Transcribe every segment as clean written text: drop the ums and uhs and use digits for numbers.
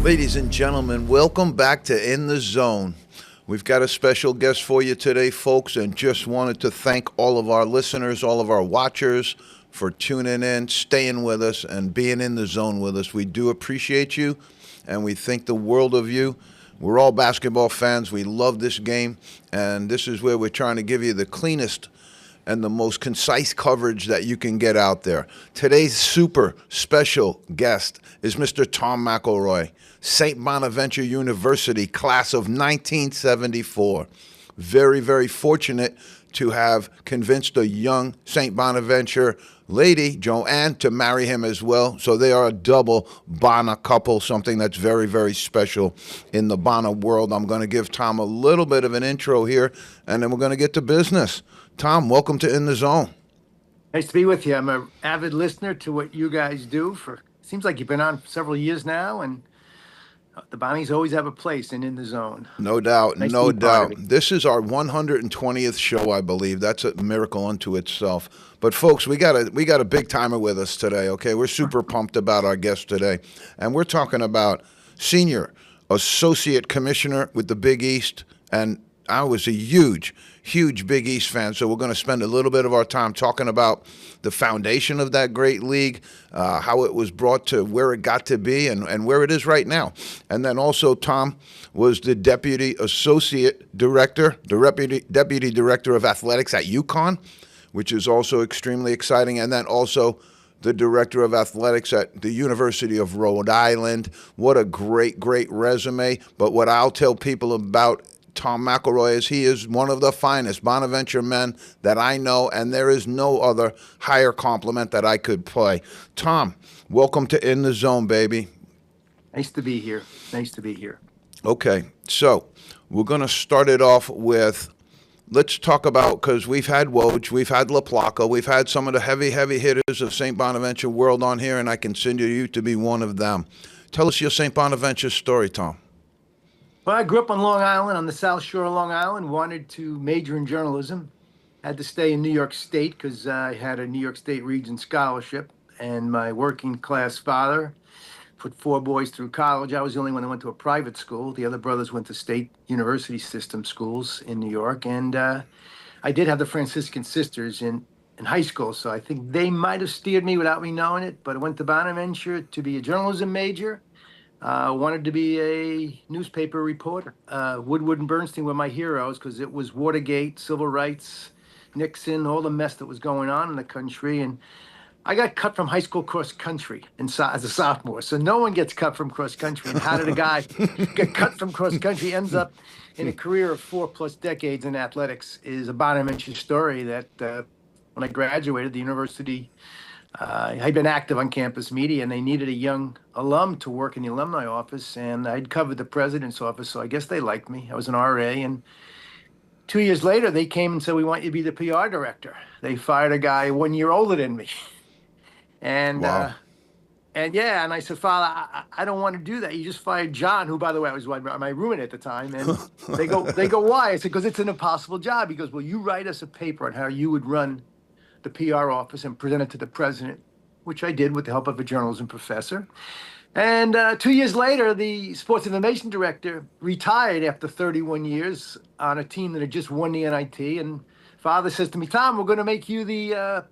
Ladies and gentlemen, welcome back to In the Zone. We've got a special guest for you today, folks, and just wanted to thank all of our listeners, all of our watchers for tuning in, staying with us, and being in the zone with us. We do appreciate you, and we think the world of you. We're all basketball fans. We love this game, and this is where we're trying to give you the cleanest and the most concise coverage that you can get out there. Today's super special guest is Mr. Tom Mcelroy, St. Bonaventure University, class of 1974. Very, very fortunate to have convinced a young St. Bonaventure lady, Joanne, to marry him as well. So they are a double Bona couple, something that's very, very special in the Bona world. I'm going to give Tom a little bit of an intro here, and then we're going to get to business. Tom, welcome to In the Zone. Nice to be with you. I'm an avid listener to what you guys do. Seems like you've been on for several years now, and the Bonnies always have a place in the Zone. No doubt, Nice no to be part doubt. of it. This is our 120th show, I believe. That's a miracle unto itself. But folks, we got a big timer with us today. Okay, we're super pumped about our guest today, and we're talking about Senior Associate Commissioner with the Big East, and I was a huge Big East fan, so we're going to spend a little bit of our time talking about the foundation of that great league, how it was brought to where it got to be and where it is right now. And then also, Tom was the Deputy Associate Director, Deputy Director of Athletics at UConn, which is also extremely exciting, and then also the Director of Athletics at the University of Rhode Island. What a great resume. But what I'll tell people about Tom Mcelroy is he is one of the finest Bonaventure men that I know, and there is no other higher compliment that I could pay. Tom, welcome to In the Zone, baby. Nice to be here. Nice to be here. Okay, so we're going to start it off with, let's talk about, because we've had Woj, we've had La Placa, we've had some of the heavy hitters of St. Bonaventure world on here, and I consider you to be one of them. Tell us your St. Bonaventure story, Tom. Well, I grew up on Long Island, on the South Shore of Long Island, wanted to major in journalism. Had to stay in New York State because I had a New York State Region scholarship, and my working class father put 4 boys through college. I was the only one that went to a private school. The other brothers went to state university system schools in New York, and I did have the Franciscan sisters in high school, so I think they might have steered me without me knowing it, but I went to Bonaventure to be a journalism major. Wanted to be a newspaper reporter. Woodward and Bernstein were my heroes because it was Watergate, civil rights, Nixon, all the mess that was going on in the country. And I got cut from high school cross country as a sophomore. So no one gets cut from cross country. And how did a guy get cut from cross country, ends up in a career of 4+ decades in athletics, is a Bonaventure story that when I graduated, the university I'd been active on campus media, and they needed a young alum to work in the alumni office, and I'd covered the president's office, so I guess they liked me. I was an RA, and 2 years later, they came and said, "We want you to be the PR director." They fired a guy 1 year older than me. And Wow. and I said, "Father, I don't want to do that. You just fired John," who, by the way, was my roommate at the time. And they go, "Why?" I said, "Because it's an impossible job." He goes, "Well, you write us a paper on how you would run the PR office and present it to the president," which I did with the help of a journalism professor. And 2 years later, the sports information director retired after 31 years on a team that had just won the NIT. And father says to me, "Tom, we're going to make you the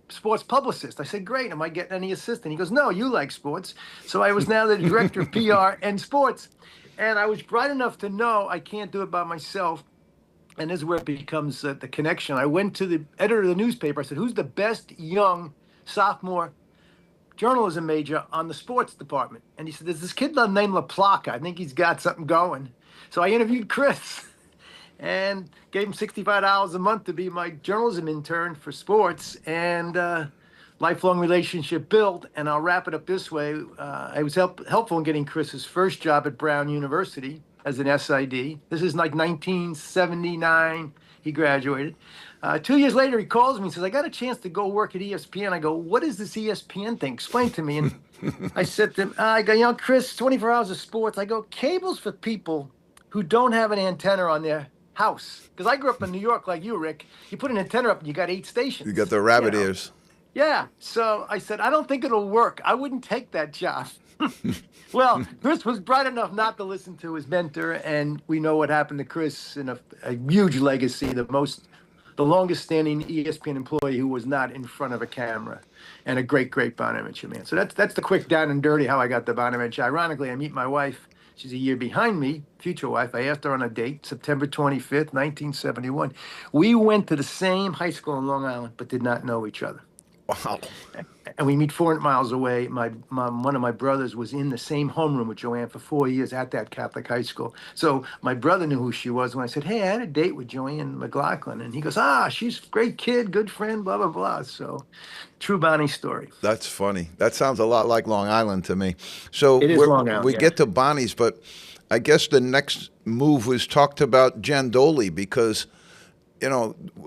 sports publicist." I said, "Great. Am I getting any assistant?" He goes, "No, you like sports." So I was now the director of PR and sports. And I was bright enough to know I can't do it by myself. And this is where it becomes the connection. I went to the editor of the newspaper. I said, "Who's the best young sophomore journalism major on the sports department?" And he said, "There's this kid named La Placa. I think he's got something going." So I interviewed Chris and gave him $65 a month to be my journalism intern for sports, and lifelong relationship built. And I'll wrap it up this way. I was helpful in getting Chris his first job at Brown University as an SID. This is like 1979. He graduated. 2 years later, he calls me and says, "I got a chance to go work at ESPN." I go, "What is this ESPN thing? Explain to me." And I said to him, I go, Chris, 24 hours of sports. I go, cables for people who don't have an antenna on their house. Because I grew up in New York like you, Rick. You put an antenna up and you got 8 stations. You got the rabbit ears. Yeah. So I said, "I don't think it'll work. I wouldn't take that job." Well, Chris was bright enough not to listen to his mentor, and we know what happened to Chris in a huge legacy, the longest standing ESPN employee who was not in front of a camera, and a great, great Bonaventure man. So that's the quick down and dirty how I got to Bonaventure. Ironically, I meet my wife. She's a year behind me, future wife. I asked her on a date, September 25th, 1971. We went to the same high school in Long Island, but did not know each other. Wow. And we meet 400 miles away. One of my brothers was in the same homeroom with Joanne for 4 years at that Catholic high school. So my brother knew who she was when I said, "Hey, I had a date with Joanne McLaughlin," and he goes, she's a great kid, good friend, blah blah blah. So, true Bonnie story. That's funny. That sounds a lot like Long Island to me. So It is Long Island, we yeah. get to Bonnie's, but I guess the next move was talked about Jandoli because,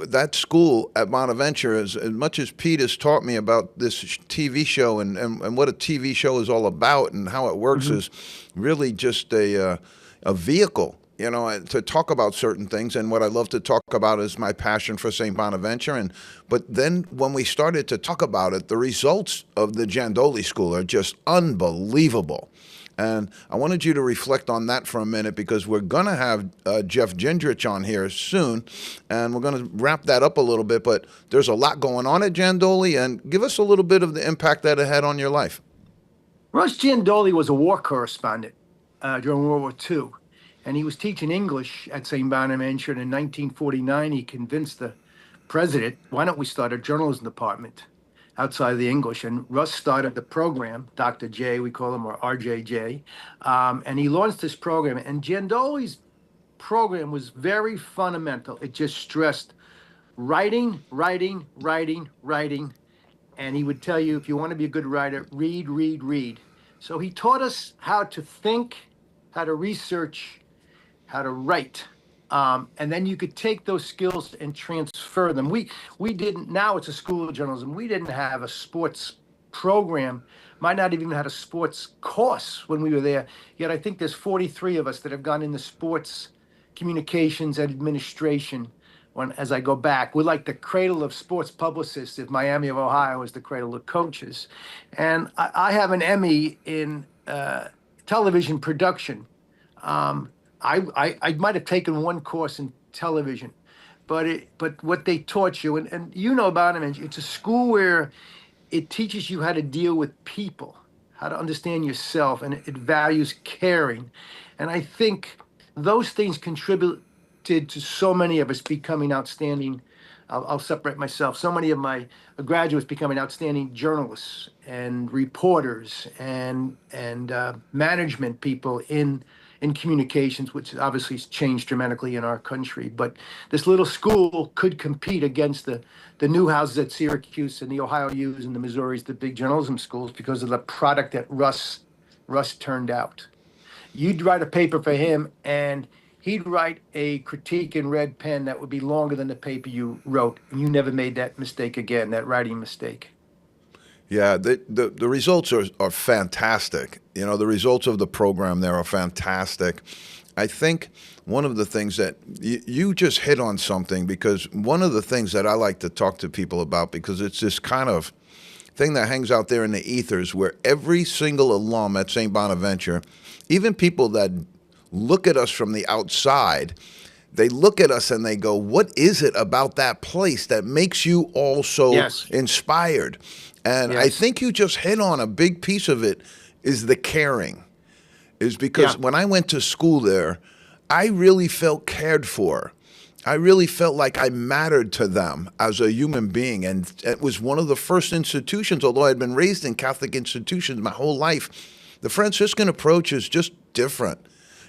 that school at Bonaventure, as much as Pete has taught me about this TV show and what a TV show is all about and how it works is really just a vehicle, to talk about certain things. And what I love to talk about is my passion for St. Bonaventure. But then when we started to talk about it, the results of the Jandoli School are just unbelievable. And I wanted you to reflect on that for a minute because we're going to have Jeff Gendrich on here soon, and we're going to wrap that up a little bit. But there's a lot going on at Jandoli, and give us a little bit of the impact that it had on your life. Russ Jandoli was a war correspondent during World War II, and he was teaching English at St. Bonaventure. And in 1949, he convinced the president, "Why don't we start a journalism department outside of the English?" And Russ started the program, Dr. J, we call him, or RJJ, and he launched this program. And Jandoli's program was very fundamental. It just stressed writing, writing, writing, writing. And he would tell you, if you want to be a good writer, read, read, read. So he taught us how to think, how to research, how to write. And then you could take those skills and transfer them. We didn't, now it's a school of journalism. We didn't have a sports program, might not even had a sports course when we were there. Yet I think there's 43 of us that have gone into sports communications and administration. As I go back, we're like the cradle of sports publicists if Miami of Ohio is the cradle of coaches. And I have an Emmy in television production. I might have taken one course in television, but what they taught you, and about it, it's a school where it teaches you how to deal with people, how to understand yourself, and it values caring. And I think those things contributed to so many of us becoming outstanding. I'll separate myself. So many of my graduates becoming outstanding journalists and reporters and management people in communications, which obviously has changed dramatically in our country. But this little school could compete against the Newhouses at Syracuse and the Ohio U's and the Missouris, the big journalism schools, because of the product that Russ turned out. You'd write a paper for him, and he'd write a critique in red pen that would be longer than the paper you wrote, and you never made that mistake again, that writing mistake. Yeah, the results are fantastic. The results of the program there are fantastic. I think one of the things that you just hit on something, because one of the things that I like to talk to people about, because it's this kind of thing that hangs out there in the ethers where every single alum at St. Bonaventure, even people that look at us from the outside, they look at us and they go, what is it about that place that makes you all so inspired? And I think you just hit on a big piece of it is the caring. Is because when I went to school there, I really felt cared for. I really felt like I mattered to them as a human being. And it was one of the first institutions, although I'd been raised in Catholic institutions my whole life, the Franciscan approach is just different.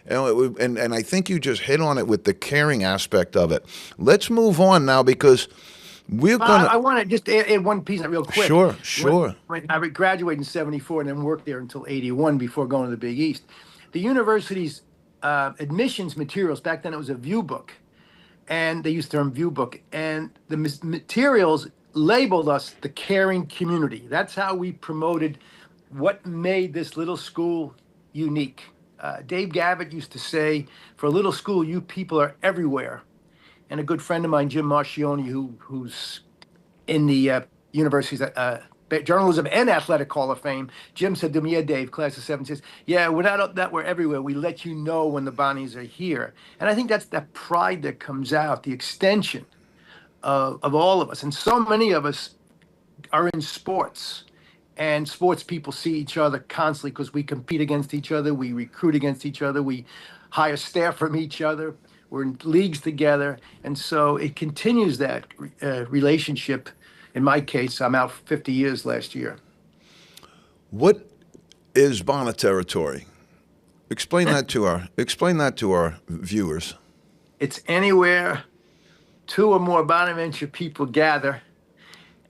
And I think you just hit on it with the caring aspect of it. Let's move on now because we're going to... I want to just add one piece real quick. Sure. When I graduated in 74 and then worked there until 81 before going to the Big East. The university's admissions materials, back then it was a view book, and they used the term view book, and the materials labeled us the caring community. That's how we promoted what made this little school unique. Dave Gavitt used to say, for a little school, you people are everywhere. And a good friend of mine, Jim Marchione, who's in the university's Journalism and Athletic Hall of Fame. Jim said to me, "Yeah, Dave, class of '76. Yeah, we're not that we're everywhere. We let you know when the Bonnies are here." And I think that's that pride that comes out, the extension of all of us. And so many of us are in sports, and sports people see each other constantly because we compete against each other, we recruit against each other, we hire staff from each other, we're in leagues together, and so it continues that relationship. In my case, I'm out 50 years last year. What is Bona territory? Explain that to our viewers. It's anywhere two or more Bonaventure people gather,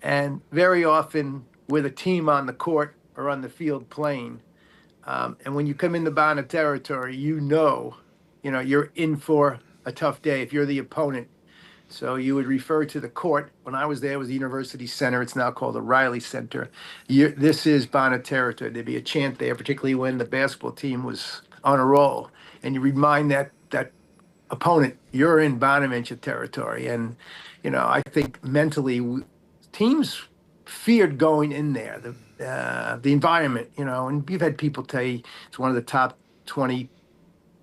and very often with a team on the court or on the field playing. And when you come into Bona territory, you're in for a tough day if you're the opponent. So you would refer to the court. When I was there, it was the University Center. It's now called the Riley Center. This is Bona territory. There'd be a chant there, particularly when the basketball team was on a roll. And you remind that opponent, you're in Bonaventure territory. And, I think mentally, teams feared going in there. The environment, and you've had people tell you it's one of the top 20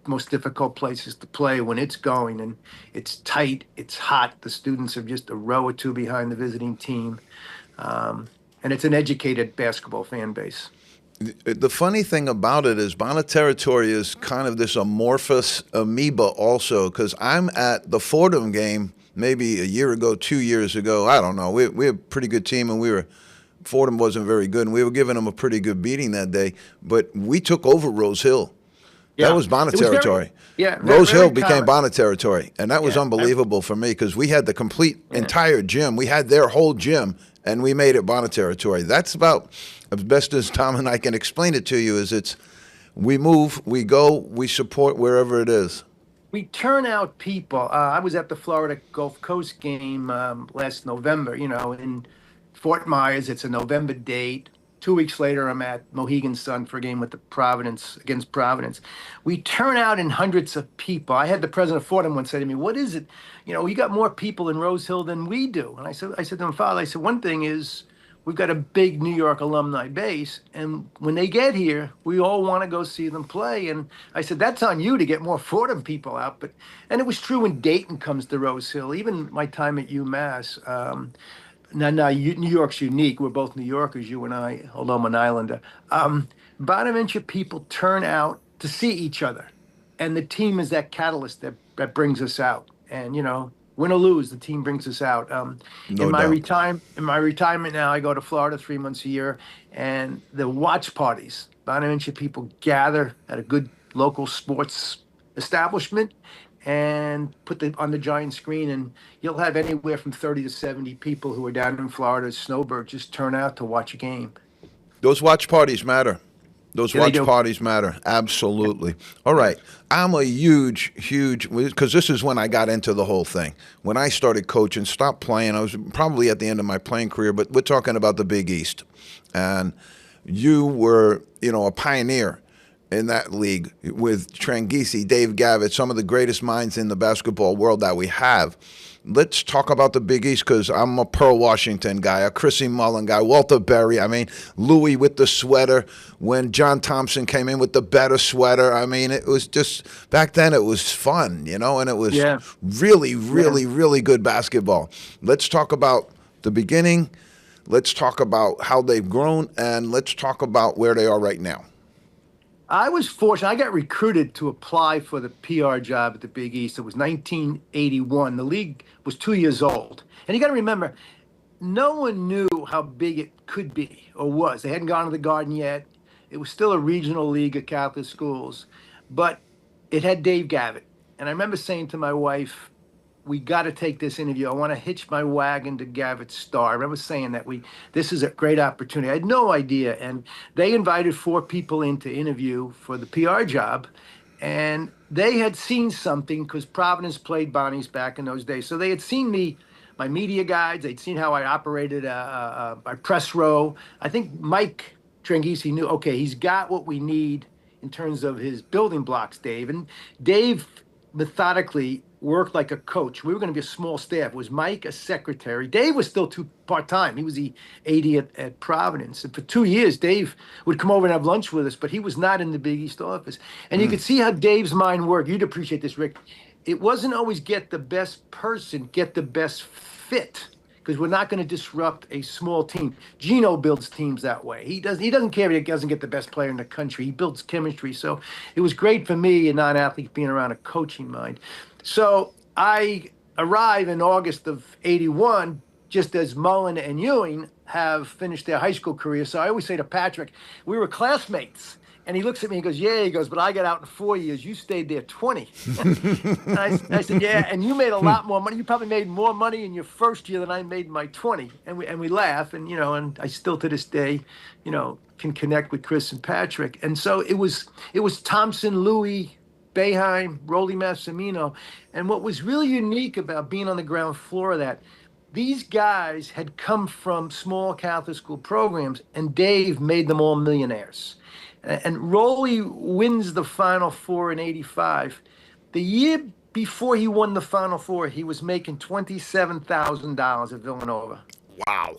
most difficult places to play when it's going, and it's tight, it's hot. The students are just a row or two behind the visiting team, and it's an educated basketball fan base. The funny thing about it is Bona territory is kind of this amorphous amoeba also, because I'm at the Fordham game maybe a year ago, 2 years ago. I don't know. We have a pretty good team, and Fordham wasn't very good, and we were giving them a pretty good beating that day. But we took over Rose Hill. Yeah. That was Bona territory. Rose Hill became Bona territory, and that was unbelievable for me because we had the complete entire gym. We had their whole gym, and we made it Bona territory. That's about as best as Tom and I can explain it to you. We move, we go, we support wherever it is. We turn out people. I was at the Florida Gulf Coast game last November. In Fort Myers. It's a November date. 2 weeks later, I'm at Mohegan Sun for a game with against Providence. We turn out in hundreds of people. I had the president of Fordham once say to me, "What is it? You got more people in Rose Hill than we do." And I said to him, "Father, one thing is we've got a big New York alumni base, and when they get here, we all want to go see them play." And I said, "That's on you to get more Fordham people out." And it was true when Dayton comes to Rose Hill. Even my time at UMass. Now, New York's unique. We're both New Yorkers, you and I, although I'm an Islander. Bonaventure people turn out to see each other, and the team is that catalyst that brings us out. And win or lose, the team brings us out. In my retirement now, I go to Florida 3 months a year, and the watch parties. Bonaventure people gather at a good local sports establishment and put on the giant screen, and you'll have anywhere from 30 to 70 people who are down in Florida, snowbird, just turn out to watch a game. Those watch parties matter. Parties matter. Absolutely. All right. I'm a huge, because this is when I got into the whole thing. When I started coaching, stopped playing, I was probably at the end of my playing career, but we're talking about the Big East. And you were, a pioneer in that league with Tranghese, Dave Gavitt, some of the greatest minds in the basketball world that we have. Let's talk about the Big East because I'm a Pearl Washington guy, a Chrissy Mullen guy, Walter Berry. Louis with the sweater when John Thompson came in with the better sweater. It was just, back then it was fun, and it was really, really, really good basketball. Let's talk about the beginning. Let's talk about how they've grown, and let's talk about where they are right now. I was fortunate. I got recruited to apply for the PR job at the Big East. It was 1981. The league was 2 years old. And you got to remember, no one knew how big it could be or was. They hadn't gone to the Garden yet. It was still a regional league of Catholic schools. But it had Dave Gavitt. And I remember saying to my wife, "We got to take this interview. I want to hitch my wagon to Gavitt's star." I remember saying that this is a great opportunity. I had no idea. And they invited 4 people in to interview for the PR job. And they had seen something because Providence played Bonnies back in those days. So they had seen me, my media guides. They'd seen how I operated my press row. I think Mike Tranghese knew, okay, he's got what we need in terms of his building blocks, Dave. And Dave methodically worked like a coach. We were going to be a small staff. It was Mike, a secretary. Dave was still part-time. He was the AD at Providence. And for 2 years, Dave would come over and have lunch with us, but he was not in the Big East office. And you could see how Dave's mind worked. You'd appreciate this, Rick. It wasn't always get the best person, get the best fit, because we're not going to disrupt a small team. Gino builds teams that way. He doesn't care if he doesn't get the best player in the country. He builds chemistry. So it was great for me, a non-athlete, being around a coaching mind. So I arrive in August of '81, just as Mullen and Ewing have finished their high school career. So I always say to Patrick, we were classmates. And he looks at me and goes, yeah, he goes, but I got out in 4 years. You stayed there 20. And I said, yeah, and you made a lot more money. You probably made more money in your first year than I made in my 20. And we laugh. And, and I still to this day, can connect with Chris and Patrick. And so it was Thompson, Louis, Boeheim, Rolly Massimino. And what was really unique about being on the ground floor of that, these guys had come from small Catholic school programs, and Dave made them all millionaires. And Rolly wins the Final Four in '85. The year before he won the Final Four, he was making $27,000 at Villanova. Wow.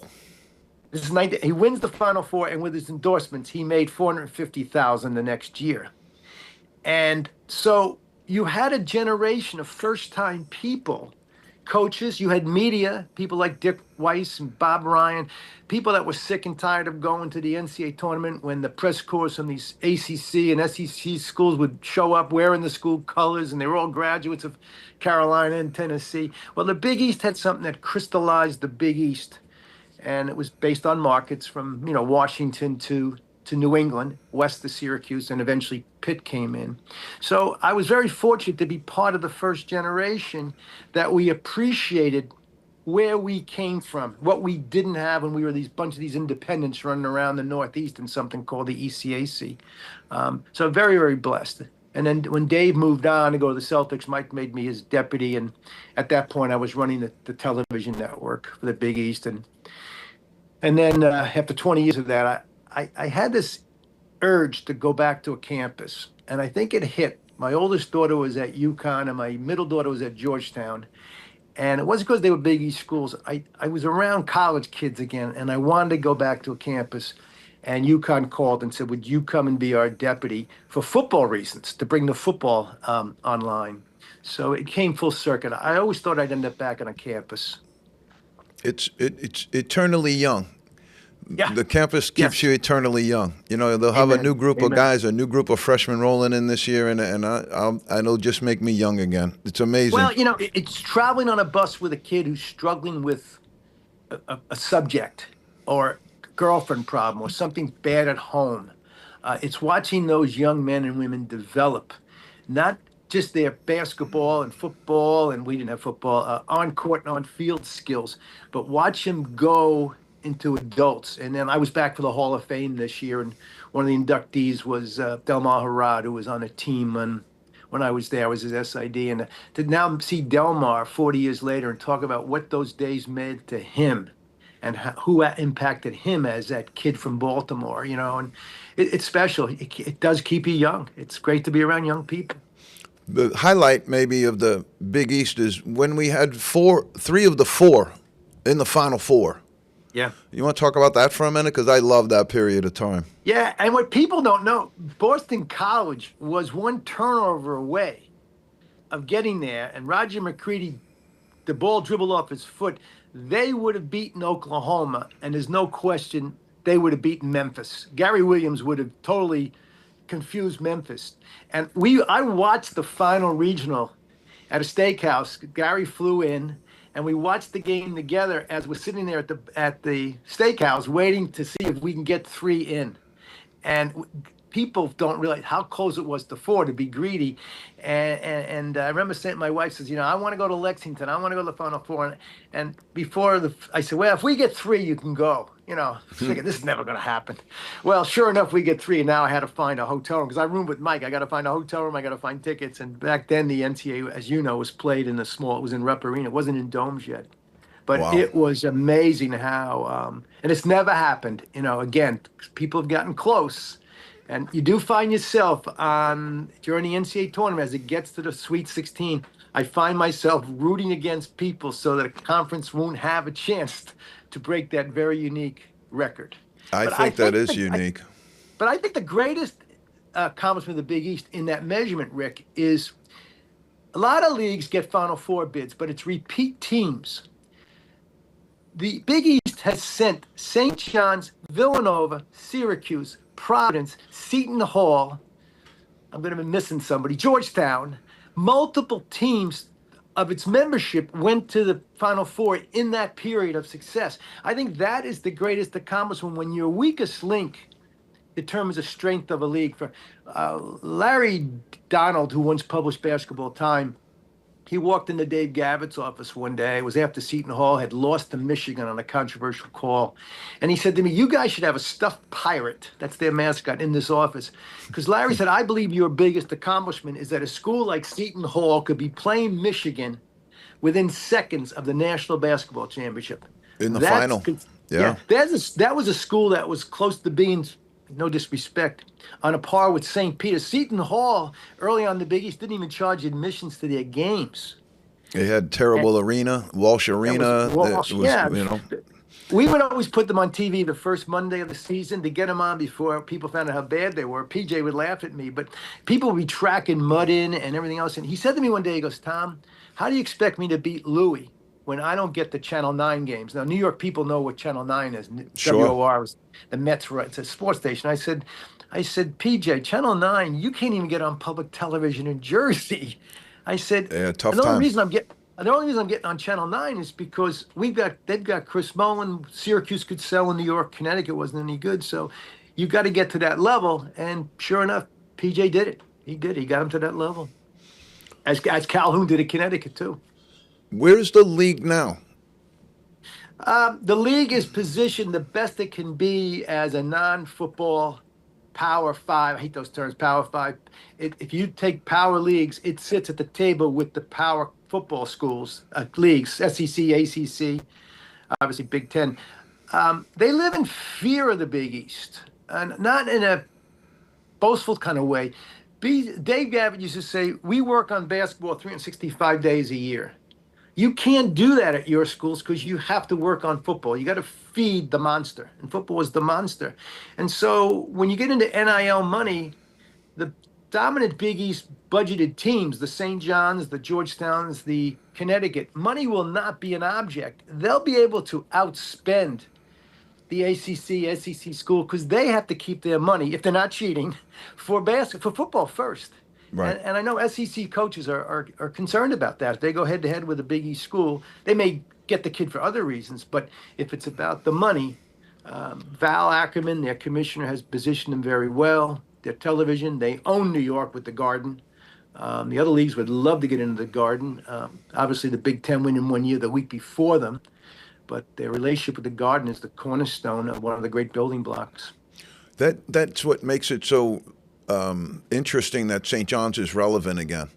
This is he wins the Final Four, and with his endorsements, he made $450,000 the next year. And so you had a generation of first-time people, coaches. You had media, people like Dick Weiss and Bob Ryan, people that were sick and tired of going to the NCAA tournament when the press corps from these ACC and SEC schools would show up wearing the school colors, and they were all graduates of Carolina and Tennessee. Well, the Big East had something that crystallized the Big East, and it was based on markets from Washington to New England, west of Syracuse, and eventually Pitt came in. So I was very fortunate to be part of the first generation that we appreciated where we came from, what we didn't have when we were bunch of these independents running around the Northeast in something called the ECAC. So very, very blessed. And then when Dave moved on to go to the Celtics, Mike made me his deputy. And at that point, I was running the television network for the Big East. And then after 20 years of that, I had this urge to go back to a campus, and I think it hit. My oldest daughter was at UConn, and my middle daughter was at Georgetown, and it wasn't because they were Big East schools. I was around college kids again, and I wanted to go back to a campus, and UConn called and said, would you come and be our deputy for football reasons, to bring the football online. So it came full circuit. I always thought I'd end up back on a campus. It's eternally young. Yeah. The campus keeps you eternally young. They'll have a new group of guys, a new group of freshmen rolling in this year, and it'll just make me young again. It's amazing. Well, it's traveling on a bus with a kid who's struggling with a subject or girlfriend problem or something bad at home. It's watching those young men and women develop, not just their basketball and football, and we didn't have football, on court and on field skills, but watch them go into adults. And then I was back for the Hall of Fame this year, and one of the inductees was Delmar Harad, who was on a team when I was there. I was his SID, and to now see Delmar 40 years later and talk about what those days meant to him and who impacted him as that kid from Baltimore, and it's special. It does keep you young. It's great to be around young people. The highlight maybe of the Big East is when we had three of the four in the Final Four. Yeah. You want to talk about that for a minute? Because I love that period of time. Yeah, and what people don't know, Boston College was one turnover away of getting there, and Roger McCready, the ball dribbled off his foot. They would have beaten Oklahoma, and there's no question they would have beaten Memphis. Gary Williams would have totally confused Memphis. And I watched the final regional at a steakhouse. Gary flew in, and we watched the game together as we're sitting there at the steakhouse waiting to see if we can get three in. And people don't realize how close it was to four, to be greedy. And I remember saying, my wife says, I want to go to Lexington. I want to go to the Final Four. And before I said, well, if we get three, you can go. Thinking this is never going to happen. Well, sure enough, we get three. And now I had to find a hotel room because I roomed with Mike. I got to find a hotel room. I got to find tickets. And back then, the NCAA, as you know, was played in it was in Rupp Arena. It wasn't in domes yet. But wow. It was amazing how, and it's never happened. Again, people have gotten close. And you do find yourself during the NCAA tournament as it gets to the Sweet 16. I find myself rooting against people so that a conference won't have a chance to break that very unique record. I But I think that think is unique. but I think the greatest accomplishment of the Big East in that measurement, Rick, is a lot of leagues get Final Four bids, but it's repeat teams. The Big East has sent St. John's, Villanova, Syracuse, Providence, Seton Hall. I'm going to be missing somebody. Georgetown. Multiple teams of its membership went to the Final Four in that period of success. I think that is the greatest accomplishment when your weakest link determines the strength of a league. For Larry Donald, who once published Basketball Time, he walked into Dave Gavitt's office one day. It was after Seton Hall had lost to Michigan on a controversial call. And he said to me, "You guys should have a stuffed pirate," that's their mascot, in this office. Because Larry said, "I believe your biggest accomplishment is that a school like Seton Hall could be playing Michigan within seconds of the National Basketball Championship." In the final. Yeah. That was a school that was close to being, no disrespect, on a par with St. Peter's. Seton Hall, early on in the Big East, didn't even charge admissions to their games. They had terrible arena, Walsh Arena. Yeah. You know. We would always put them on TV the first Monday of the season to get them on before people found out how bad they were. PJ would laugh at me, but people would be tracking mud in and everything else. And he said to me one day, he goes, "Tom, how do you expect me to beat Louis when I don't get the Channel 9 games?" Now, New York people know what Channel 9 is. Sure. WOR was the Mets, it's a sports station. I said, "PJ, Channel 9, you can't even get on public television in Jersey." I said, Yeah, tough the only time. reason I'm getting on Channel 9 is because they've got Chris Mullin. Syracuse could sell in New York. Connecticut wasn't any good. So you got to get to that level. And sure enough, PJ did it. He did. He got him to that level. As Calhoun did at Connecticut, too. Where's the league now? The league is positioned the best it can be as a non-football Power Five. I hate those terms, Power Five. If you take power leagues, it sits at the table with the power football schools, leagues, SEC, ACC, obviously Big Ten. They live in fear of the Big East, and not in a boastful kind of way. Dave Gavitt used to say, "We work on basketball 365 days a year." You can't do that at your schools because you have to work on football. You got to feed the monster, and football is the monster. And so when you get into NIL money, the dominant Big East budgeted teams, the St. John's, the Georgetowns, the Connecticut, money will not be an object. They'll be able to outspend the ACC, SEC school because they have to keep their money, if they're not cheating, for football first. Right. And I know SEC coaches are concerned about that. If they go head to head with a Big East school, they may get the kid for other reasons. But if it's about the money, Val Ackerman, their commissioner, has positioned them very well. Their television, they own New York with the Garden. The other leagues would love to get into the Garden. Obviously, the Big Ten win in 1 year the week before them. But their relationship with the Garden is the cornerstone of one of the great building blocks. That's what makes it so interesting that St. John's is relevant again,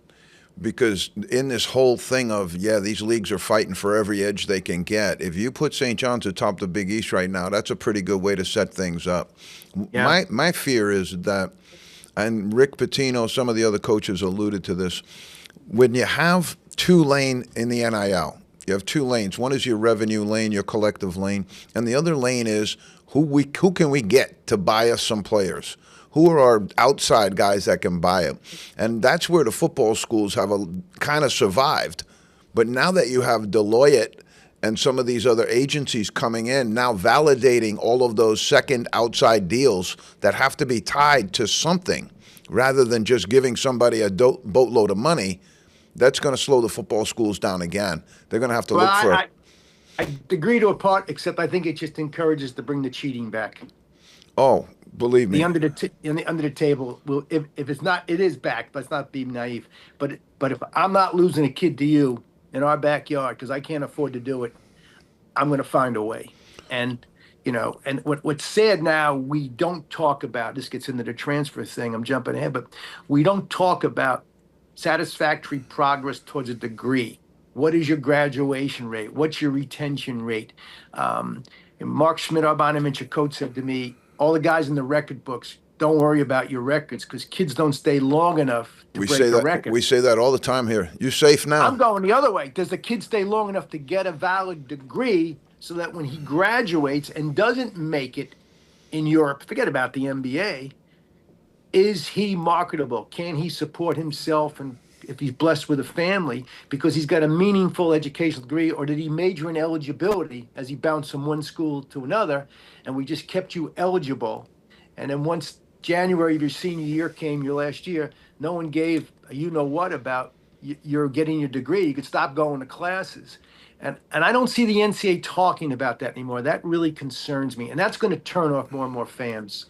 because in this whole thing of, these leagues are fighting for every edge they can get. If you put St. John's atop the Big East right now, that's a pretty good way to set things up. Yeah. My fear is that, and Rick Pitino, some of the other coaches alluded to this, when you have two lane in the NIL, you have two lanes. One is your revenue lane, your collective lane, and the other lane is who can we get to buy us some players? Who are our outside guys that can buy them? And that's where the football schools have kind of survived. But now that you have Deloitte and some of these other agencies coming in, now validating all of those second outside deals that have to be tied to something rather than just giving somebody a boatload of money, that's going to slow the football schools down again. They're going to have to look for it. I agree to a part, except I think it just encourages to bring the cheating back. Oh, believe me. The under the table will, if it's not, it is back. Let's not be naive. But if I'm not losing a kid to you in our backyard because I can't afford to do it, I'm going to find a way. And and what's sad now, we don't talk about. This gets into the transfer thing. I'm jumping ahead, but we don't talk about satisfactory progress towards a degree. What is your graduation rate? What's your retention rate? Mark Schmidt, our Bona coach, said to me, all the guys in the record books, don't worry about your records because kids don't stay long enough to We break say a that record. we say that all the time here. You safe I'm now? going the other way. Does the kid stay long enough to get a valid degree so that when he graduates and doesn't make it in Europe, forget about the MBA, is he marketable? Can he support himself and if he's blessed with a family because he's got a meaningful educational degree, or did he major in eligibility as he bounced from one school to another and we just kept you eligible? And then once January of your senior year came, your last year, no one gave a you know what about you're getting your degree. You could stop going to classes. And I don't see the NCAA talking about that anymore. That really concerns me. And that's going to turn off more and more fans.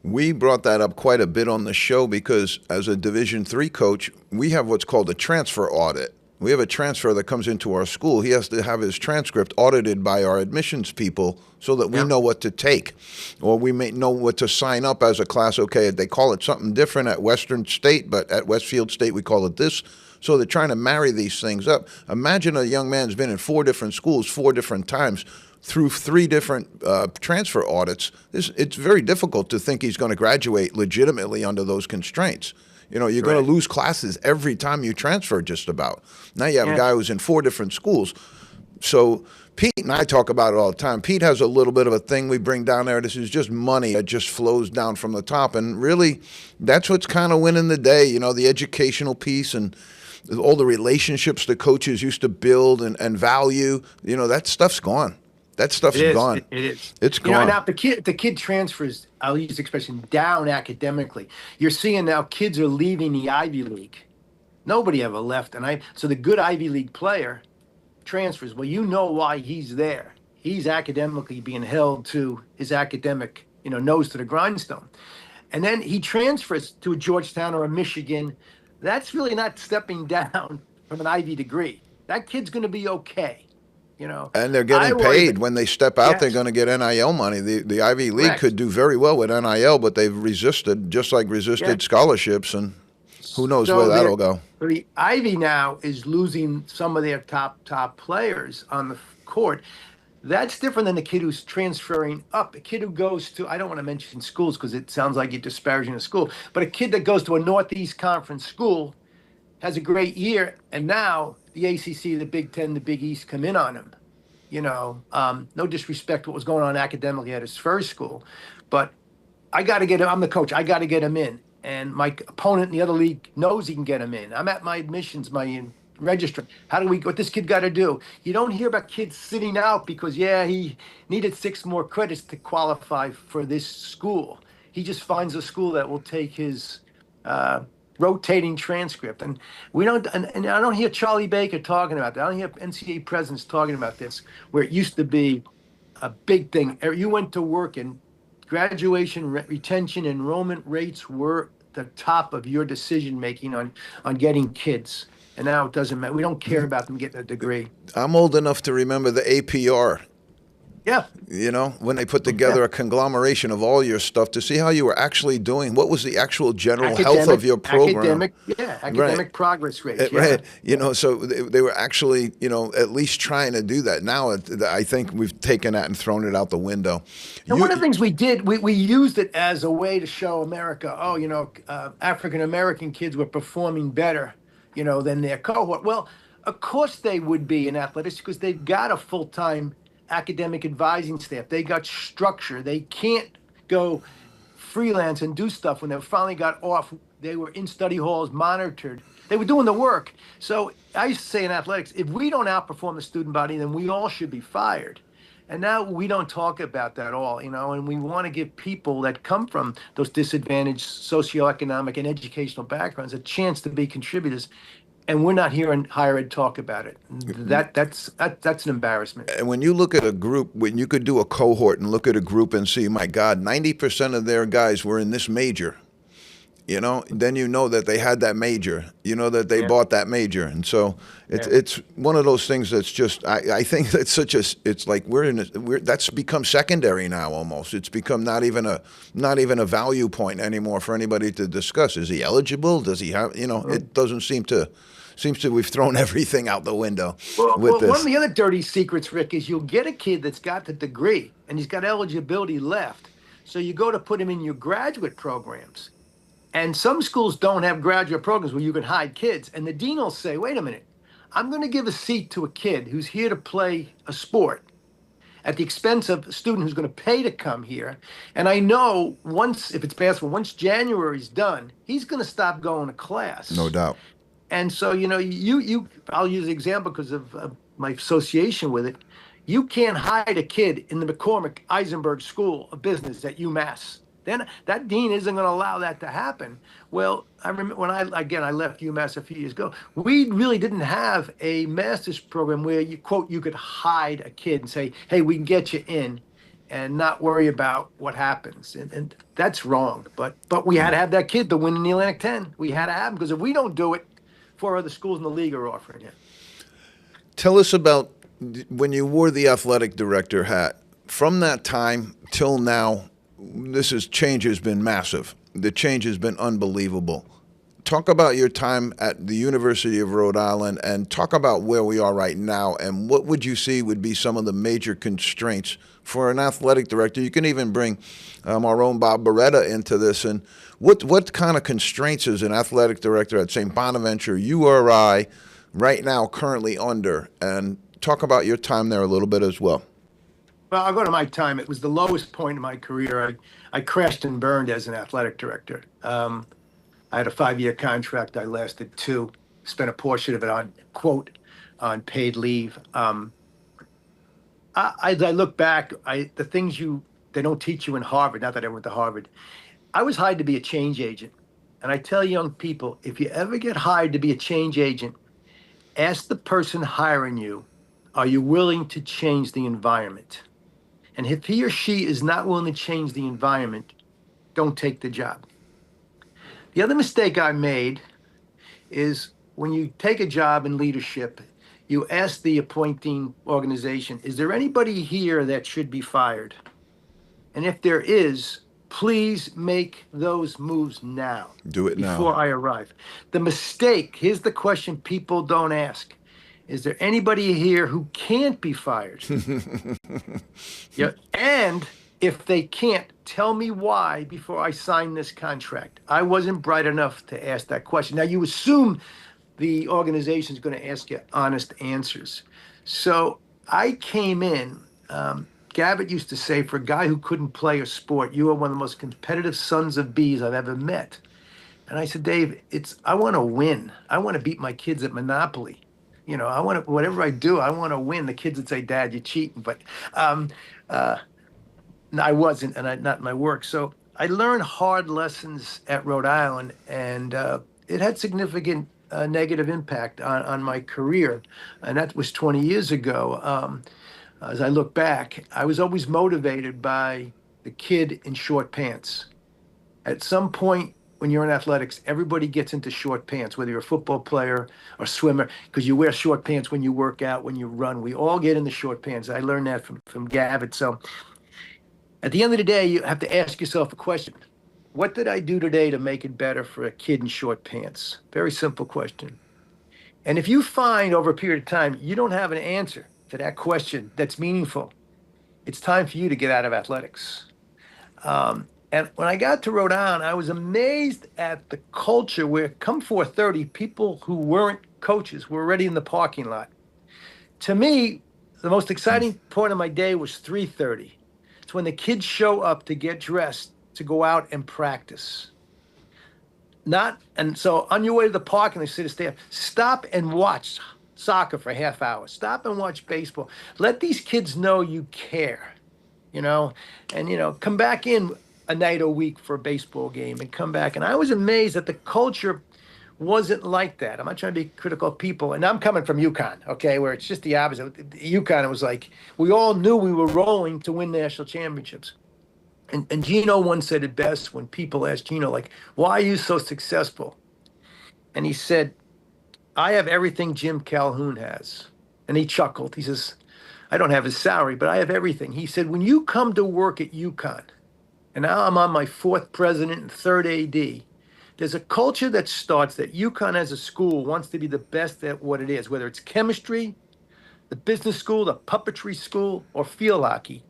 We brought that up quite a bit on the show because as a Division III coach, we have what's called a transfer audit. We have a transfer that comes into our school. He has to have his transcript audited by our admissions people so that we know what to take, or we may know what to sign up as a class. Okay, they call it something different at Western State, but at Westfield State we call it this. So they're trying to marry these things up. Imagine a young man's been in 4 different schools 4 different times through 3 different transfer audits. It's very difficult to think he's going to graduate legitimately under those constraints. You know, you're going to lose classes every time you transfer just about. Now you have a guy who's in 4 different schools. So Pete and I talk about it all the time. Pete has a little bit of a thing we bring down there. This is just money that just flows down from the top. And really, that's what's kind of winning the day, you know, the educational piece and all the relationships the coaches used to build and value. You know, that stuff's gone. That stuff's gone. It is. It's gone. You know, now if the kid transfers, I'll use the expression, down academically. You're seeing now kids are leaving the Ivy League. Nobody ever left. So the good Ivy League player transfers. Well, you know why he's there. He's academically being held to his academic, nose to the grindstone. And then he transfers to a Georgetown or a Michigan. That's really not stepping down from an Ivy degree. That kid's going to be okay. And they're getting paid when they step out. Yes. They're going to get NIL money. The Ivy League could do very well with NIL, but they've resisted, just like resisted scholarships, and who knows where that'll go. The Ivy now is losing some of their top players on the court. That's different than the kid who's transferring up. A kid who goes to, I don't want to mention schools because it sounds like you're disparaging a school, but a kid that goes to a Northeast Conference school has a great year, and now the ACC, the Big Ten, the Big East come in on him. No disrespect to what was going on academically at his first school, but I got to get him. I'm the coach. I got to get him in, and my opponent in the other league knows he can get him in. I'm at my admissions, my registrar. What this kid got to do? You don't hear about kids sitting out because, he needed 6 more credits to qualify for this school. He just finds a school that will take his rotating transcript, and we don't. And I don't hear Charlie Baker talking about that. I don't hear NCAA presidents talking about this, where it used to be a big thing. You went to work, and graduation, retention, enrollment rates were the top of your decision making on getting kids. And now it doesn't matter. We don't care about them getting a degree. I'm old enough to remember the APR. Yeah. When they put together a conglomeration of all your stuff to see how you were actually doing, what was the actual general health of your program? Academic progress rate. Right. So they were actually, at least trying to do that. Now I think we've taken that and thrown it out the window. And one of the things we did, we used it as a way to show America, African-American kids were performing better, than their cohort. Well, of course they would be in athletics because they've got a full-time academic advising staff. They got structure. They can't go freelance and do stuff. When they finally got off, they were in study halls, monitored. They were doing the work. So I used to say in athletics, if we don't outperform the student body, then we all should be fired. And now we don't talk about that at all, and we want to give people that come from those disadvantaged socioeconomic and educational backgrounds a chance to be contributors. And we're not hearing higher ed talk about it. That's an embarrassment. And when you look at a group, when you could do a cohort and look at a group and see, my God, 90% of their guys were in this major, then you know that they had that major, that they bought that major. And so it's one of those things that's just, I think that's it's like that's become secondary now almost. It's become not even a value point anymore for anybody to discuss. Is he eligible? Does he have, it doesn't seems to we've thrown everything out the window with this. One of the other dirty secrets, Rick, is you'll get a kid that's got the degree and he's got eligibility left. So you go to put them in your graduate programs. And some schools don't have graduate programs where you can hide kids. And the dean will say, wait a minute, I'm going to give a seat to a kid who's here to play a sport at the expense of a student who's going to pay to come here. And I know once, if it's basketball, once January's done, he's going to stop going to class. No doubt. And so, I'll use the example because of my association with it. You can't hide a kid in the McCormick Eisenberg School of Business at UMass. Then that dean isn't going to allow that to happen. Well, I remember when I left UMass a few years ago, we really didn't have a master's program where you could hide a kid and say, hey, we can get you in and not worry about what happens. And that's wrong. But we had to have that kid to win in the Atlantic 10. We had to have him because if we don't do it, 4 other schools in the league are offering it. Tell us about when you wore the athletic director hat. From that time till now, change has been massive. The change has been unbelievable. Talk about your time at the University of Rhode Island and talk about where we are right now and what would you see would be some of the major constraints for an athletic director. You can even bring our own Bob Beretta into this. And what kind of constraints is an athletic director at St. Bonaventure, URI, right now currently under? And talk about your time there a little bit as well. Well, I'll go to my time. It was the lowest point in my career. I crashed and burned as an athletic director. I had a 5-year contract. I lasted 2. Spent a portion of it on paid leave. As I look back, the things they don't teach you in Harvard. Not that I went to Harvard. I was hired to be a change agent, and I tell young people, if you ever get hired to be a change agent, ask the person hiring you, are you willing to change the environment? And if he or she is not willing to change the environment, don't take the job. The other mistake I made is when you take a job in leadership, you ask the appointing organization, is there anybody here that should be fired? And if there is, please make those moves now. Do it now. Before I arrive. The mistake, here's the question people don't ask. Is there anybody here who can't be fired? Yeah. And if they can't, tell me why before I sign this contract. I wasn't bright enough to ask that question. Now, you assume the organization is going to ask you honest answers. So I came in, Gavitt used to say, for a guy who couldn't play a sport, you are one of the most competitive sons of bees I've ever met. And I said, Dave, I want to win. I want to beat my kids at Monopoly. I want to, whatever I do, I want to win. The kids would say, Dad, you're cheating. But no, I wasn't, and not in my work. So I learned hard lessons at Rhode Island, and it had significant negative impact on my career. And that was 20 years ago. As I look back, I was always motivated by the kid in short pants. At some point, when you're in athletics, everybody gets into short pants, whether you're a football player or swimmer, because you wear short pants when you work out, when you run. We all get into short pants. I learned that from Gavitt. So at the end of the day, you have to ask yourself a question. What did I do today to make it better for a kid in short pants? Very simple question. And if you find over a period of time you don't have an answer to that question that's meaningful, it's time for you to get out of athletics. And when I got to Rhode Island, I was amazed at the culture where come 4:30, people who weren't coaches were already in the parking lot. To me, the most exciting point of my day was 3:30. It's when the kids show up to get dressed to go out and practice. And so on your way to the park, and they say to staff, stop and watch soccer for a half hour. Stop and watch baseball. Let these kids know you care, and, come back in a night a week for a baseball game and come back. And I was amazed that the culture wasn't like that. I'm not trying to be critical of people. And I'm coming from UConn, okay, where it's just the opposite. UConn, it was like, we all knew we were rolling to win national championships. And Gino once said it best when people asked Gino, like, why are you so successful? And he said, I have everything Jim Calhoun has. And he chuckled. He says, I don't have his salary, but I have everything. He said, when you come to work at UConn, and now I'm on my 4th president and 3rd AD, there's a culture that starts that UConn as a school wants to be the best at what it is, whether it's chemistry, the business school, the puppetry school, or field hockey.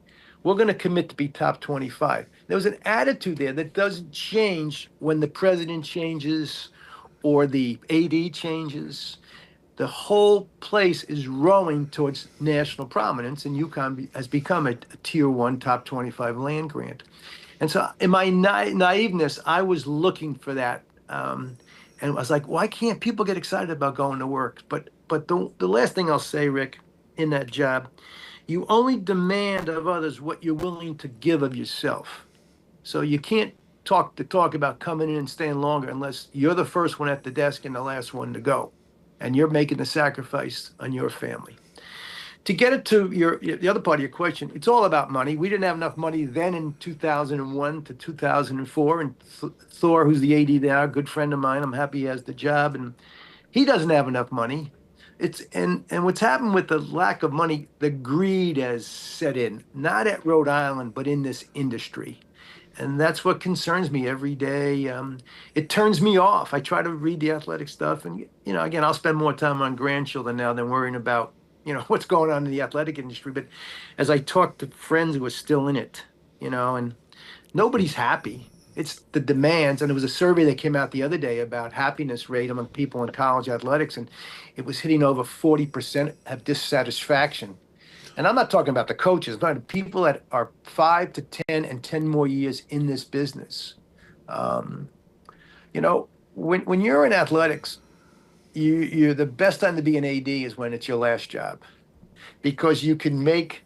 we're going to commit to be top 25. There was an attitude there that doesn't change when the president changes or the AD changes. The whole place is rowing towards national prominence, and UConn has become a tier one top 25 land grant. And so, in my naiveness, I was looking for that, and I was like, why can't people get excited about going to work? But the last thing I'll say, Rick, in that job, you only demand of others what you're willing to give of yourself. So you can't talk about coming in and staying longer unless you're the first one at the desk and the last one to go, and you're making the sacrifice on your family. To get it to the other part of your question, it's all about money. We didn't have enough money then in 2001 to 2004. And Thor, who's the AD now, a good friend of mine, I'm happy he has the job, and he doesn't have enough money. And what's happened with the lack of money, the greed has set in, not at Rhode Island, but in this industry. And that's what concerns me every day. It turns me off. I try to read the athletic stuff, and again, I'll spend more time on grandchildren now than worrying about what's going on in the athletic industry. But as I talk to friends who are still in it, and nobody's happy. It's the demands. And there was a survey that came out the other day about happiness rate among people in college athletics, and it was hitting over 40% have dissatisfaction. And I'm not talking about the coaches, but people that are 5 to 10 and 10 more years in this business. When you're in athletics, you're the best time to be an AD is when it's your last job, because you can make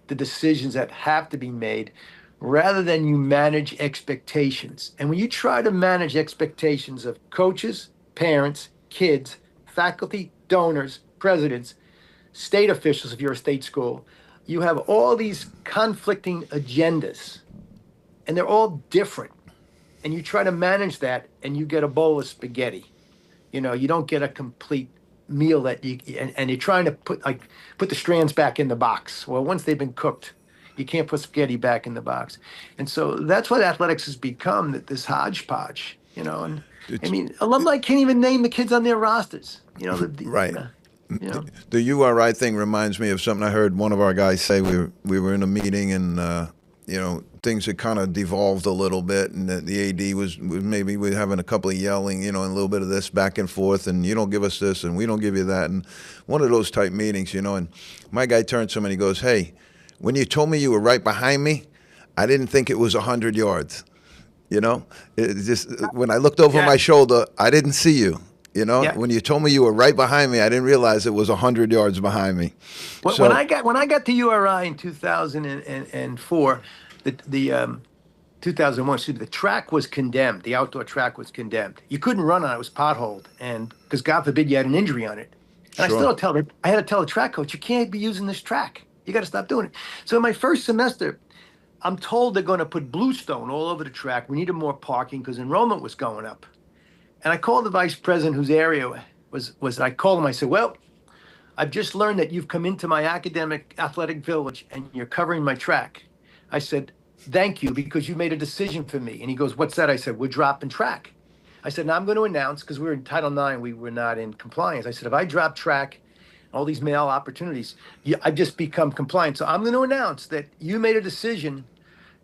the decisions that have to be made rather than you manage expectations. And when you try to manage expectations of coaches, parents, kids, faculty, donors, presidents, state officials, if you're a state school, you have all these conflicting agendas, and they're all different. And you try to manage that, and you get a bowl of spaghetti. You don't get a complete meal that and you're trying to put the strands back in the box. Well, once they've been cooked, you can't put spaghetti back in the box. And so that's what athletics has become, this hodgepodge, and alumni can't even name the kids on their rosters, Right. The URI thing reminds me of something I heard one of our guys say. We were in a meeting, and things had kind of devolved a little bit, and the AD was maybe we're having a couple of yelling, and a little bit of this back and forth, and you don't give us this, and we don't give you that, and one of those type meetings, and my guy turns to him and he goes, "Hey, when you told me you were right behind me, I didn't think it was 100 yards. It just when I looked over my shoulder, I didn't see you." When you told me you were right behind me, I didn't realize it was 100 yards behind me. When I got to URI in 2004, the 2001, the track was condemned. The outdoor track was condemned. You couldn't run on it; it was potholed, and because God forbid you had an injury on it. And Sure. I had to tell the track coach, you can't be using this track. You got to stop doing it. So in my first semester, I'm told they're going to put bluestone all over the track. We needed more parking because enrollment was going up. And I called the vice president, whose area I called him. I said, well, I've just learned that you've come into my academic athletic village and you're covering my track. I said, thank you, because you made a decision for me. And he goes, what's that? I said, we're dropping track. I said, now I'm going to announce, because we were in Title IX, we were not in compliance. I said, if I drop track, all these male opportunities, I've just become compliant. So I'm going to announce that you made a decision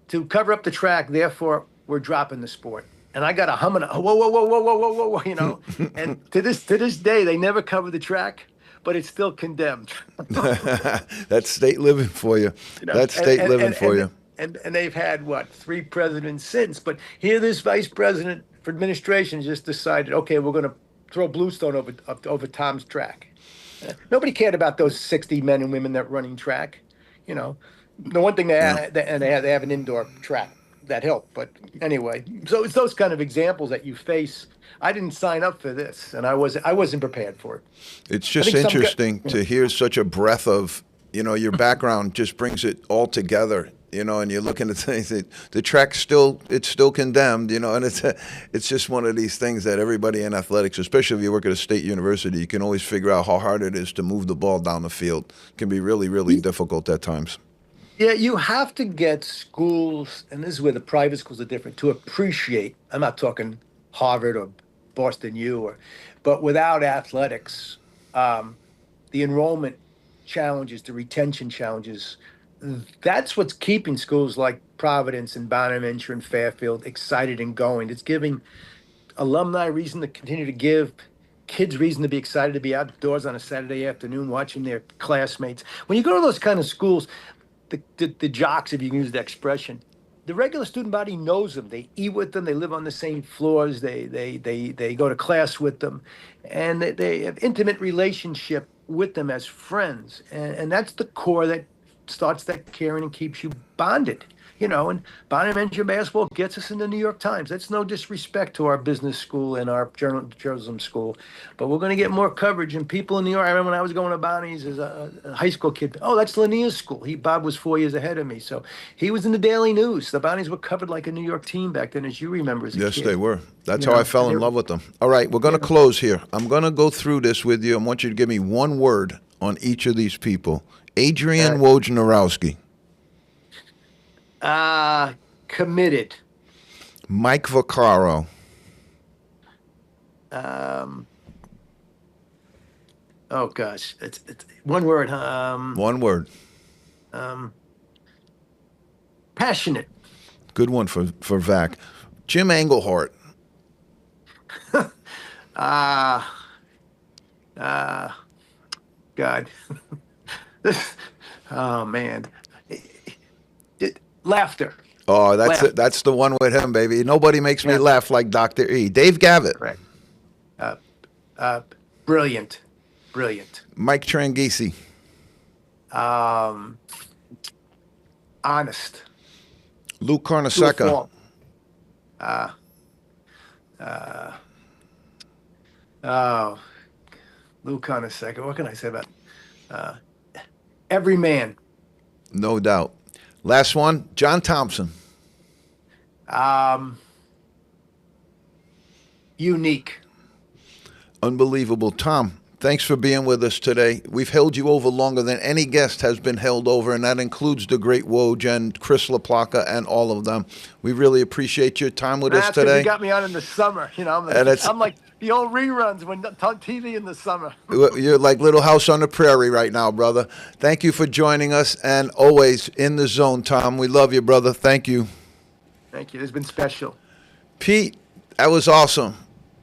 to cover up the track, therefore we're dropping the sport. And I got a humming, whoa, whoa, whoa, whoa, whoa, whoa, whoa, And to this day, they never cover the track, but it's still condemned. That's state living for you. That's state living for you. And they've had, 3 presidents since. But here this vice president for administration just decided, okay, we're going to throw bluestone over Tom's track. Nobody cared about those 60 men and women that are running track. The one thing they have an indoor track that helped. But anyway, so it's those kind of examples that you face. I didn't sign up for this, and I wasn't prepared for it. It's just interesting to hear such a breadth of, your background just brings it all together, and you're looking at things that the track's still condemned, and it's just one of these things that everybody in athletics, especially if you work at a state university, you can always figure out how hard it is to move the ball down the field. It can be really, really difficult at times. Yeah, you have to get schools, and this is where the private schools are different, to appreciate. I'm not talking Harvard or Boston U, but without athletics, the enrollment challenges, the retention challenges that's what's keeping schools like Providence and Bonaventure and Fairfield excited and going. It's giving alumni reason to continue to give, kids reason to be excited to be outdoors on a Saturday afternoon watching their classmates. When you go to those kind of schools, the jocks, if you can use the expression, the regular student body knows them. They eat with them. They live on the same floors. They go to class with them, and they have intimate relationship with them as friends. And that's the core that starts that caring and keeps you bonded. And Bonaventure basketball gets us in the New York Times. That's no disrespect to our business school and our journalism school, but we're going to get more coverage. And people in New York, I remember when I was going to Bonnie's as a high school kid. Oh, that's Lanier's school. Bob was 4 years ahead of me, so he was in the Daily News. The Bonnies were covered like a New York team back then, as you remember as a Yes, kid. they were. That's how I fell in love with them. All right, we're going to close here. I'm going to go through this with you. I want you to give me one word on each of these people. Adrian Wojnarowski. Committed. Mike Vaccaro. Oh gosh, it's one word. One word. Passionate. Good one for Vac. Jim Englehart. God. Oh man. Laughter. Oh, that's the one with him, baby. Nobody makes me laugh like Dr. E. Dave Gavitt. Right. Brilliant. Mike Tranghese. Honest. Lou Carnesecca. Lou Carnesecca. What can I say about every man? No doubt. Last one, John Thompson. Unique. Unbelievable. Tom, thanks for being with us today. We've held you over longer than any guest has been held over, and that includes the great Woj and Chris LaPlaca and all of them. We really appreciate your time with us today. You got me on in the summer. I'm like the old reruns when TV in the summer. You're like Little House on the Prairie right now, brother. Thank you for joining us, and always in the zone, Tom. We love you, brother. Thank you. Thank you. It's been special. Pete, that was awesome.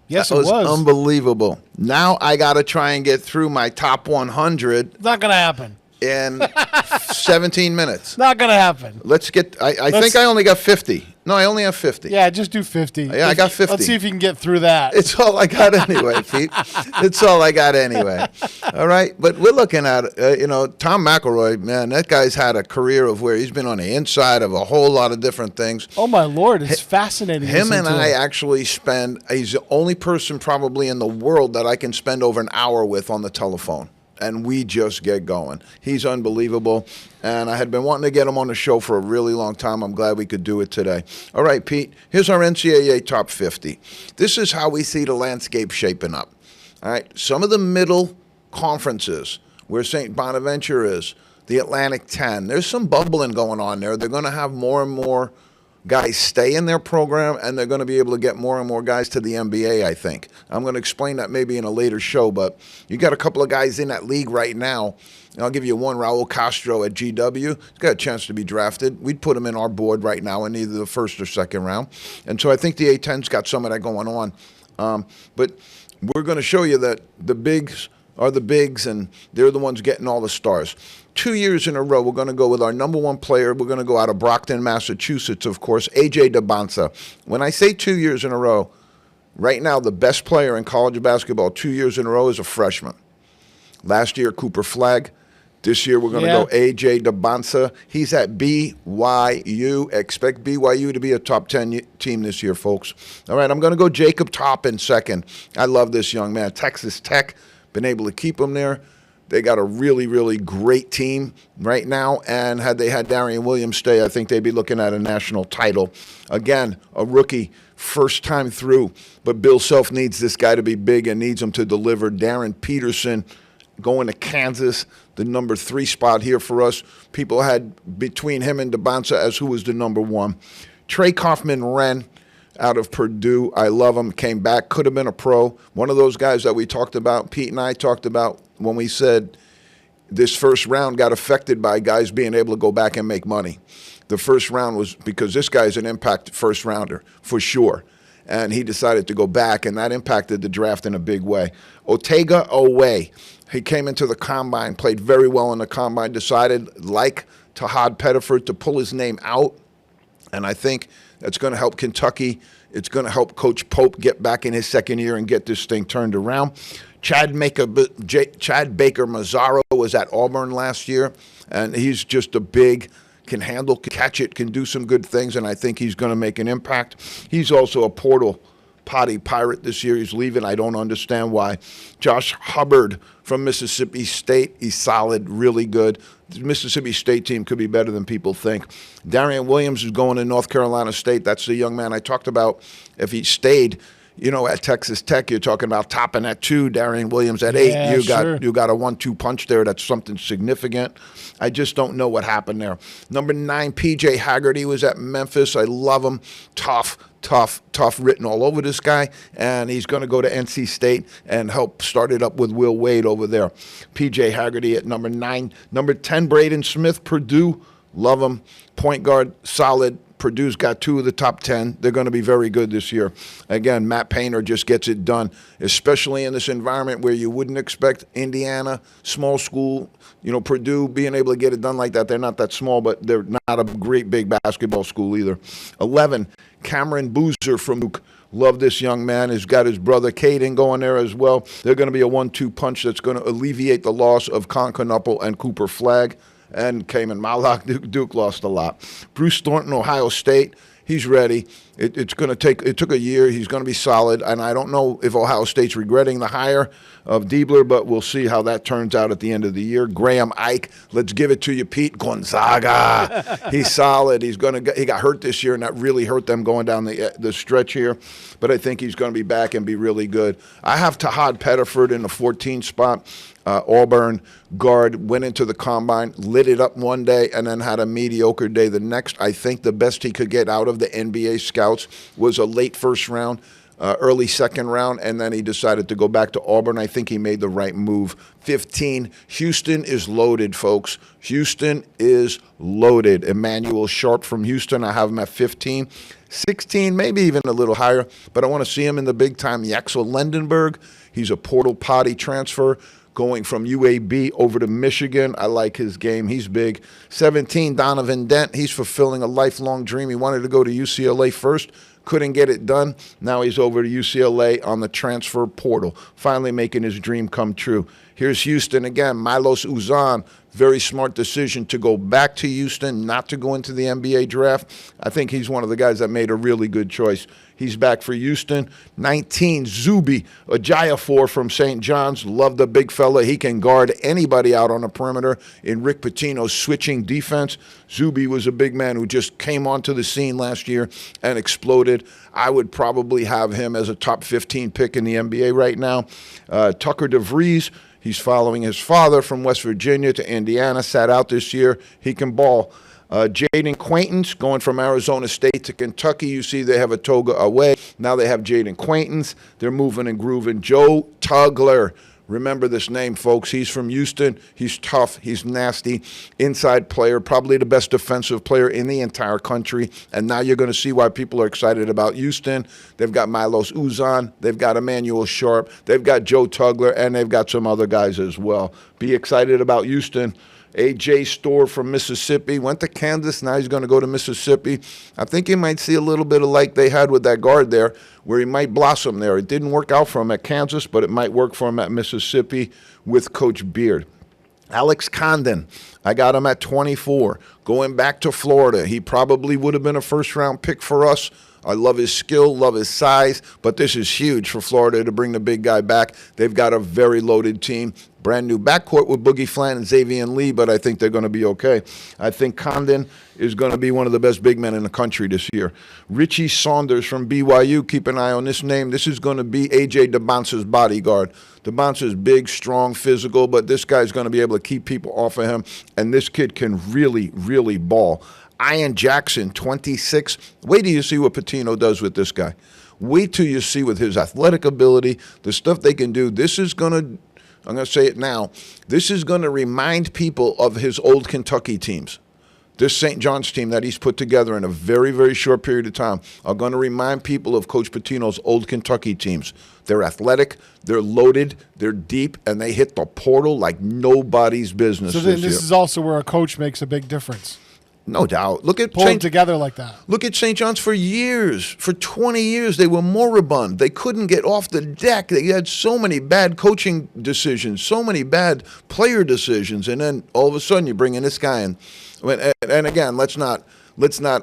Yes, that was unbelievable. Now I got to try and get through my top 100. Not going to happen. In 17 minutes. Not going to happen. Let's get, I think I only got 50. No, I only have 50. Yeah, just do 50. Yeah, I got 50. Let's see if you can get through that. It's all I got anyway, Pete. It's all I got anyway. All right, but we're looking at, Tom Mcelroy, man, that guy's had a career of where he's been on the inside of a whole lot of different things. Oh, my Lord, it's fascinating. Him and I actually he's the only person probably in the world that I can spend over an hour with on the telephone. And we just get going. He's unbelievable. And I had been wanting to get him on the show for a really long time. I'm glad we could do it today. All right, Pete, here's our NCAA Top 50. This is how we see the landscape shaping up. All right, some of the middle conferences where St. Bonaventure is, the Atlantic 10, there's some bubbling going on there. They're going to have more and more guys stay in their program, and they're going to be able to get more and more guys to the NBA, I think. I'm going to explain that maybe in a later show, but you got a couple of guys in that league right now. And I'll give you one, Raul Castro at GW. He's got a chance to be drafted. We'd put him in our board right now in either the first or second round. And so I think the A-10's got some of that going on. But we're going to show you that the bigs are the bigs, and they're the ones getting all the stars. 2 years in a row, we're going to go with our number one player. We're going to go out of Brockton, Massachusetts, of course, A.J. DeBonsa. When I say 2 years in a row, right now the best player in college basketball 2 years in a row is a freshman. Last year, Cooper Flagg. This year, we're going to go A.J. DeBonsa. He's at BYU. Expect BYU to be a top 10 team this year, folks. All right, I'm going to go Jacob Toppin second. I love this young man. Texas Tech, been able to keep him there. They got a really, really great team right now, and had they had Darian Williams stay, I think they'd be looking at a national title. Again, a rookie, first time through, but Bill Self needs this guy to be big and needs him to deliver. Darren Peterson going to Kansas, the number 3 spot here for us. People had between him and DeBonsa as who was the number 1. Trey Kaufman-Wren out of Purdue. I love him. Came back. Could have been a pro. One of those guys that we talked about, Pete and I talked about when we said this first round got affected by guys being able to go back and make money. The first round was because this guy's an impact first rounder for sure. And he decided to go back, and that impacted the draft in a big way. Otega Owe, he came into the combine, played very well in the combine, decided, like Tahad Pettiford, to pull his name out. And I think that's going to help Kentucky. It's going to help Coach Pope get back in his second year and get this thing turned around. Chad Baker Mazzaro was at Auburn last year, and he's just a big, can handle, can catch it, can do some good things, and I think he's going to make an impact. He's also a portal potty pirate this year. He's leaving. I don't understand why. Josh Hubbard from Mississippi State. He's solid, really good. The Mississippi State team could be better than people think. Darian Williams is going to North Carolina State. That's the young man I talked about. If he stayed, at Texas Tech, you're talking about topping at 2, Darian Williams at 8. Yeah, You got a 1-2 punch there. That's something significant. I just don't know what happened there. Number 9, P.J. Haggerty was at Memphis. I love him. Tough written all over this guy, and he's going to go to NC State and help start it up with Will Wade over there. P.J. Haggerty at number 9. Number 10, Braden Smith, Purdue. Love him. Point guard, solid. Purdue's got 2 of the top 10. They're going to be very good this year. Again, Matt Painter just gets it done, especially in this environment where you wouldn't expect Indiana, small school, Purdue being able to get it done like that. They're not that small, but they're not a great big basketball school either. 11, Cameron Boozer from Duke. Love this young man. He's got his brother Caden going there as well. They're going to be a 1-2 punch that's going to alleviate the loss of Conconopple and Cooper Flagg. And Cayman Malak. Duke lost a lot. Bruce Thornton, Ohio State. He's ready. It took a year. He's going to be solid. And I don't know if Ohio State's regretting the hire of Diebler, but we'll see how that turns out at the end of the year. Graham Ike, let's give it to you, Pete Gonzaga. He's solid. He got hurt this year, and that really hurt them going down the stretch here. But I think he's going to be back and be really good. I have Tahad Pettiford in the 14 spot. Auburn guard, went into the combine, lit it up one day, and then had a mediocre day the next. I think the best he could get out of the NBA scouts was a late first round, early second round, and then he decided to go back to Auburn. I think he made the right move. 15, Houston is loaded, folks. Houston is loaded. Emmanuel Sharp from Houston, I have him at 15. 16, maybe even a little higher, but I want to see him in the big time. Yaxel Lendenberg, he's a portal potty transfer, going from UAB over to Michigan. I like his game. He's big. 17, Donovan Dent. He's fulfilling a lifelong dream. He wanted to go to UCLA first. Couldn't get it done. Now he's over to UCLA on the transfer portal, finally making his dream come true. Here's Houston again. Milos Uzan, very smart decision to go back to Houston, not to go into the NBA draft. I think he's one of the guys that made a really good choice. He's back for Houston. 19, Zuby Ejiofor from St. John's. Love the big fella. He can guard anybody out on the perimeter in Rick Pitino's switching defense. Zuby was a big man who just came onto the scene last year and exploded. I would probably have him as a top 15 pick in the NBA right now. Tucker DeVries, he's following his father from West Virginia to Indiana, sat out this year. He can ball. Jaden Quaintance going from Arizona State to Kentucky. You see they have a Toga away. Now they have Jaden Quaintance. They're moving and grooving. Joe Tugler. Remember this name, folks. He's from Houston. He's tough. He's nasty. Inside player, probably the best defensive player in the entire country. And now you're going to see why people are excited about Houston. They've got Milos Uzan. They've got Emmanuel Sharp. They've got Joe Tugler. And they've got some other guys as well. Be excited about Houston. A.J. Storr from Mississippi, went to Kansas, now he's going to go to Mississippi. I think you might see a little bit of like they had with that guard there, where he might blossom there. It didn't work out for him at Kansas, but it might work for him at Mississippi with Coach Beard. Alex Condon, I got him at 24. Going back to Florida, he probably would have been a first-round pick for us. I love his skill, love his size, but this is huge for Florida to bring the big guy back. They've got a very loaded team. Brand new backcourt with Boogie Flant and Xavier Lee, but I think they're going to be okay. I think Condon is going to be one of the best big men in the country this year. Richie Saunders from BYU, keep an eye on this name. This is going to be A.J. DeBonce's bodyguard. DeBonce's big, strong, physical, but this guy's going to be able to keep people off of him, and this kid can really, really ball. Ian Jackson, 26. Wait till you see what Pitino does with this guy. Wait till you see with his athletic ability, the stuff they can do. This is going to I'm going to say it now. This is going to remind people of his old Kentucky teams. This St. John's team that he's put together in a very, very short period of time are going to remind people of Coach Pitino's old Kentucky teams. They're athletic, they're loaded, they're deep, and they hit the portal like nobody's business. So then this is also where a coach makes a big difference. No doubt. Look at Pull them together like that. Look at St. John's for years. For 20 years, they were moribund. They couldn't get off the deck. They had so many bad coaching decisions, so many bad player decisions, and then all of a sudden you bring in this guy in. And again, let's not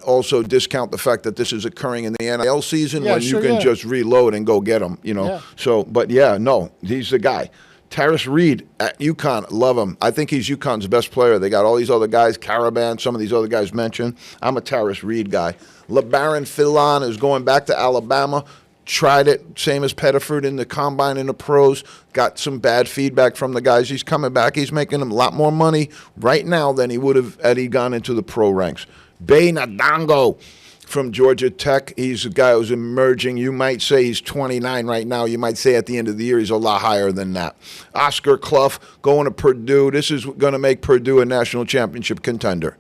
also discount the fact that this is occurring in the NIL season when you can just reload and go get them. Yeah. So, but no, he's the guy. Taris Reed at UConn, love him. I think he's UConn's best player. They got all these other guys, Caravan, some of these other guys mentioned. I'm a Taris Reed guy. LeBaron Philon is going back to Alabama. Tried it, same as Pettiford in the combine in the pros. Got some bad feedback from the guys. He's coming back. He's making a lot more money right now than he would have had he gone into the pro ranks. Bay Nadongo from Georgia Tech. He's a guy who's emerging. You might say he's 29 right now. You might say at the end of the year he's a lot higher than that. Oscar Clough going to Purdue. This is going to make Purdue a national championship contender.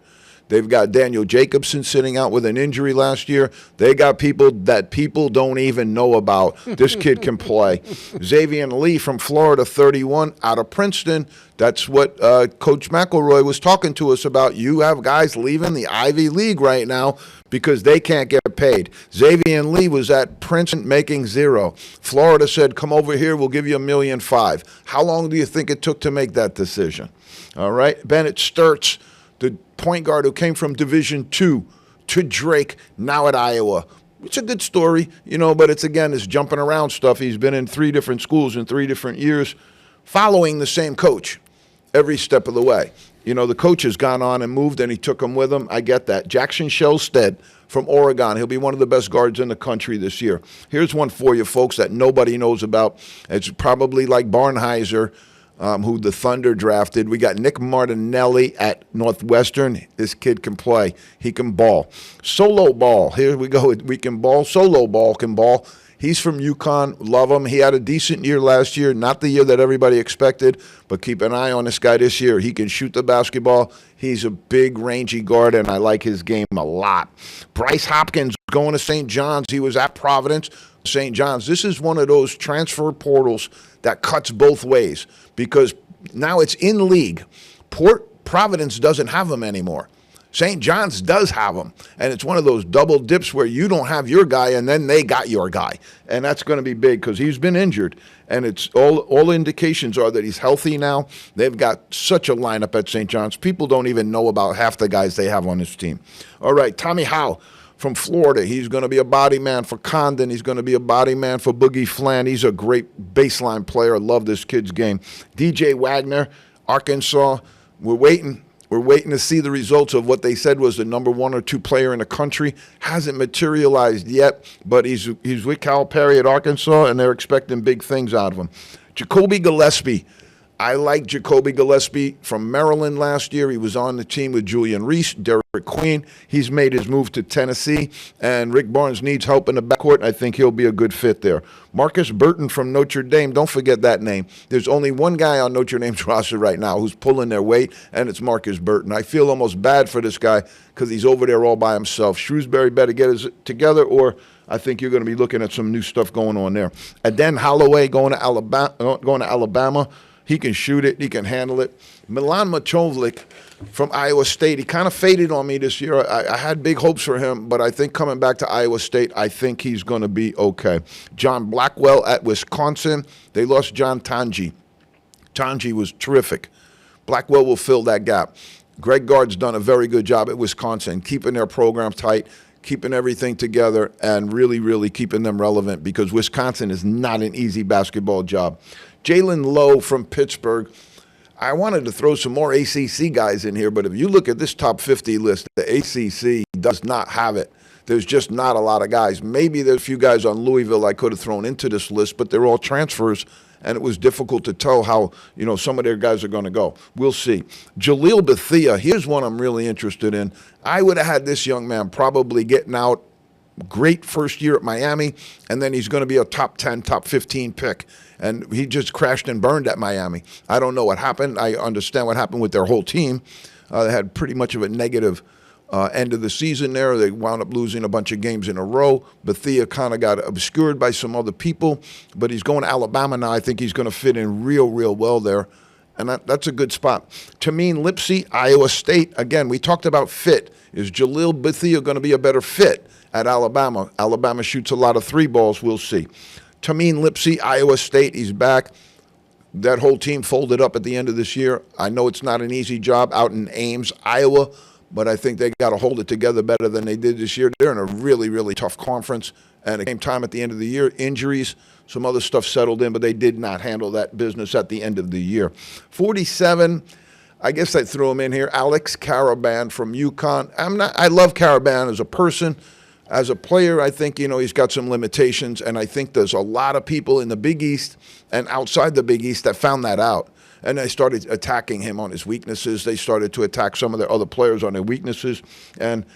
They've got Daniel Jacobson sitting out with an injury last year. They got people that people don't even know about. This kid can play. Xavier Lee from Florida, 31, out of Princeton. That's what Coach McElroy was talking to us about. You have guys leaving the Ivy League right now because they can't get paid. Xavier Lee was at Princeton making $0. Florida said, come over here, we'll give you $1.5 million. How long do you think it took to make that decision? All right, Bennett Sturts, the point guard who came from Division II to Drake, now at Iowa. It's a good story, but it's jumping around stuff. He's been in 3 different schools in 3 different years, following the same coach every step of the way. The coach has gone on and moved, and he took him with him. I get that. Jackson Shellstead from Oregon. He'll be one of the best guards in the country this year. Here's one for you, folks, that nobody knows about. It's probably like Barnheiser, who the Thunder drafted. We got Nick Martinelli at Northwestern. This kid can play. He can ball. Solo ball. Here we go. We can ball. Solo ball can ball. He's from UConn. Love him. He had a decent year last year. Not the year that everybody expected, but keep an eye on this guy this year. He can shoot the basketball. He's a big, rangy guard, and I like his game a lot. Bryce Hopkins going to St. John's. He was at Providence. St. John's. This is one of those transfer portals that cuts both ways because now it's in league. Providence doesn't have them anymore. St. John's does have them, and it's one of those double dips where you don't have your guy and then they got your guy, and that's going to be big because he's been injured, and it's all indications are that he's healthy now. They've got such a lineup at St. John's. People don't even know about half the guys they have on this team. All right, Tommy Howe from Florida. He's going to be a body man for Condon. He's going to be a body man for Boogie Flan. He's a great baseline player. I love this kid's game. DJ Wagner, Arkansas. We're waiting. We're waiting to see the results of what they said was the number 1 or 2 player in the country. Hasn't materialized yet, but he's with Calipari at Arkansas, and they're expecting big things out of him. Jacoby Gillespie. I like Jacoby Gillespie from Maryland last year. He was on the team with Julian Reese, Derek Queen. He's made his move to Tennessee, and Rick Barnes needs help in the backcourt. I think he'll be a good fit there. Marcus Burton from Notre Dame. Don't forget that name. There's only one guy on Notre Dame's roster right now who's pulling their weight, and it's Marcus Burton. I feel almost bad for this guy because he's over there all by himself. Shrewsbury better get his together, or I think you're going to be looking at some new stuff going on there. And then Holloway going to Alabama. He can shoot it. He can handle it. Milan Matovlik from Iowa State. He kind of faded on me this year. I had big hopes for him, but I think coming back to Iowa State, I think he's going to be okay. John Blackwell at Wisconsin. They lost John Tanji. Tanji was terrific. Blackwell will fill that gap. Greg Gard's done a very good job at Wisconsin, keeping their program tight, keeping everything together, and really, really keeping them relevant because Wisconsin is not an easy basketball job. Jalen Lowe from Pittsburgh. I wanted to throw some more ACC guys in here, but if you look at this top 50 list, the ACC does not have it. There's just not a lot of guys. Maybe there's a few guys on Louisville I could have thrown into this list, but they're all transfers, and it was difficult to tell how some of their guys are going to go. We'll see. Jaleel Bethea, here's one I'm really interested in. I would have had this young man probably getting out great first year at Miami, and then he's going to be a top 10, top 15 pick. And he just crashed and burned at Miami. I don't know what happened. I understand what happened with their whole team. They had pretty much of a negative end of the season there. They wound up losing a bunch of games in a row. Bethea kind of got obscured by some other people, but he's going to Alabama now. I think he's going to fit in real well there, and that's a good spot. Tameen Lipsey, Iowa State. Again, we talked about fit. Is Jalil Bethea going to be a better fit at Alabama? Alabama shoots a lot of three balls. We'll see. Tameen Lipsey, Iowa State, he's back. That whole team folded up at the end of this year. I know it's not an easy job out in Ames, Iowa, but I think they got to hold it together better than they did this year. They're in a really tough conference, and it came time at the end of the year. Injuries, some other stuff settled in, but they did not handle that business at the end of the year. 47, I guess I threw him in here, Alex Caraban from UConn. I love Caraban as a person. As a player, I think, he's got some limitations, and I think there's a lot of people in the Big East and outside the Big East that found that out. And they started attacking him on his weaknesses. They started to attack some of their other players on their weaknesses. And,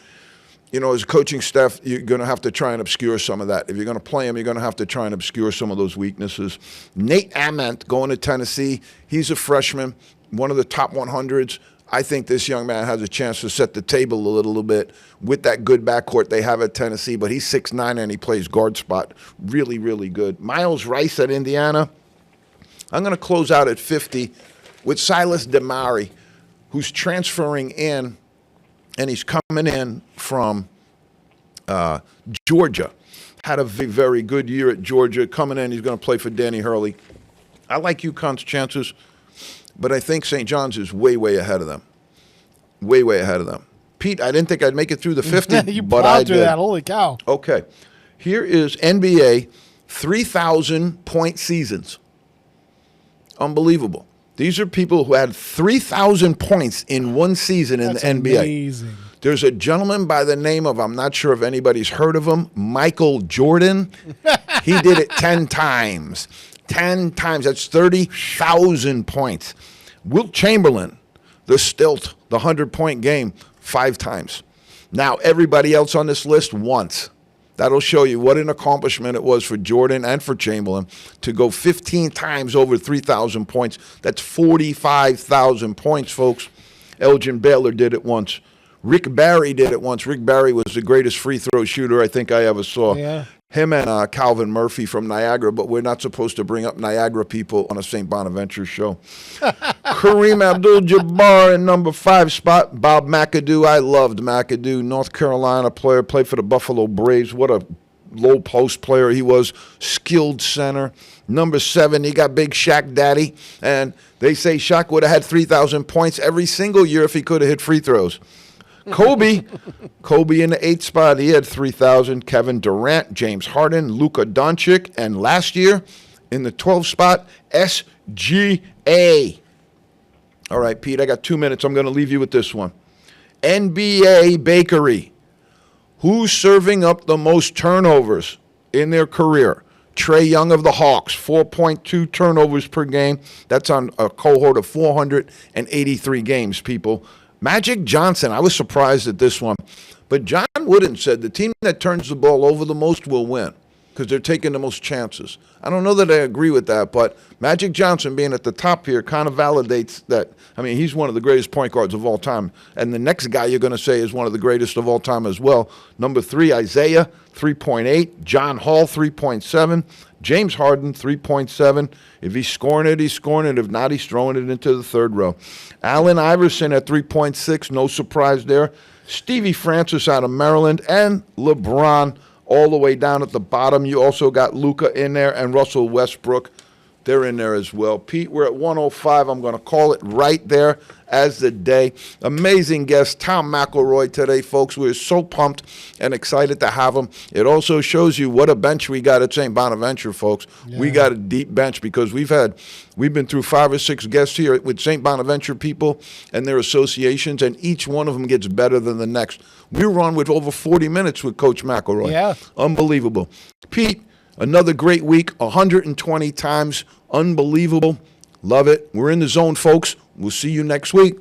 as a coaching staff, you're going to have to try and obscure some of that. If you're going to play him, you're going to have to try and obscure some of those weaknesses. Nate Ament going to Tennessee. He's a freshman, one of the top 100s. I think this young man has a chance to set the table a little bit with that good backcourt they have at Tennessee, but he's 6'9", and he plays guard spot really good. Miles Rice at Indiana. I'm going to close out at 50 with Silas Demari, who's transferring in, and he's coming in from Georgia. Had a very good year at Georgia. Coming in, he's going to play for Danny Hurley. I like UConn's chances. But I think St. John's is way ahead of them. Way ahead of them. Pete, I didn't think I'd make it through the 50, you but I plowed through did. that. Holy cow. Okay. Here is NBA 3,000-point seasons. Unbelievable. These are people who had 3,000 points in one season in That's the NBA. Amazing. There's a gentleman by the name of, I'm not sure if anybody's heard of him, Michael Jordan. He did it 10 times. 10 times. That's 30,000 points. Wilt Chamberlain, the stilt, the 100-point game, 5 times. Now, everybody else on this list once. That'll show you what an accomplishment it was for Jordan and for Chamberlain to go 15 times over 3,000 points. That's 45,000 points, folks. Elgin Baylor did it once. Rick Barry did it once. Rick Barry was the greatest free throw shooter I think I ever saw. Yeah. Him and Calvin Murphy from Niagara, but we're not supposed to bring up Niagara people on a St. Bonaventure show. Kareem Abdul-Jabbar in number 5 spot. Bob McAdoo. I loved McAdoo. North Carolina player, played for the Buffalo Braves. What a low post player he was. Skilled center. Number 7, he got Big Shaq Daddy. And they say Shaq would have had 3,000 points every single year if he could have hit free throws. Kobe in the 8th spot, he had 3,000. Kevin Durant, James Harden, Luka Doncic, and last year in the 12th spot, SGA. All right, Pete, I got 2 minutes. I'm going to leave you with this one. NBA Bakery. Who's serving up the most turnovers in their career? Trae Young of the Hawks, 4.2 turnovers per game. That's on a cohort of 483 games, people. Magic Johnson, I was surprised at this one. But John Wooden said the team that turns the ball over the most will win because they're taking the most chances. I don't know that I agree with that, but Magic Johnson being at the top here kind of validates that. I mean, he's one of the greatest point guards of all time. And the next guy you're going to say is one of the greatest of all time as well. Number 3, Isaiah, 3.8. John Hall, 3.7. James Harden, 3.7. If he's scoring it, he's scoring it. If not, he's throwing it into the third row. Allen Iverson at 3.6. No surprise there. Stevie Francis out of Maryland. And LeBron all the way down at the bottom. You also got Luka in there and Russell Westbrook. They're in there as well. Pete, we're at 105. I'm going to call it right there as the day. Amazing guest, Tom Mcelroy today, folks. We're so pumped and excited to have him. It also shows you what a bench we got at St. Bonaventure, folks. Yeah. We got a deep bench because we've been through 5 or 6 guests here with St. Bonaventure people and their associations, and each one of them gets better than the next. We were on with over 40 minutes with Coach Mcelroy. Yeah. Unbelievable. Pete, another great week, 120 times. Unbelievable. Love it. We're in the zone, folks. We'll see you next week.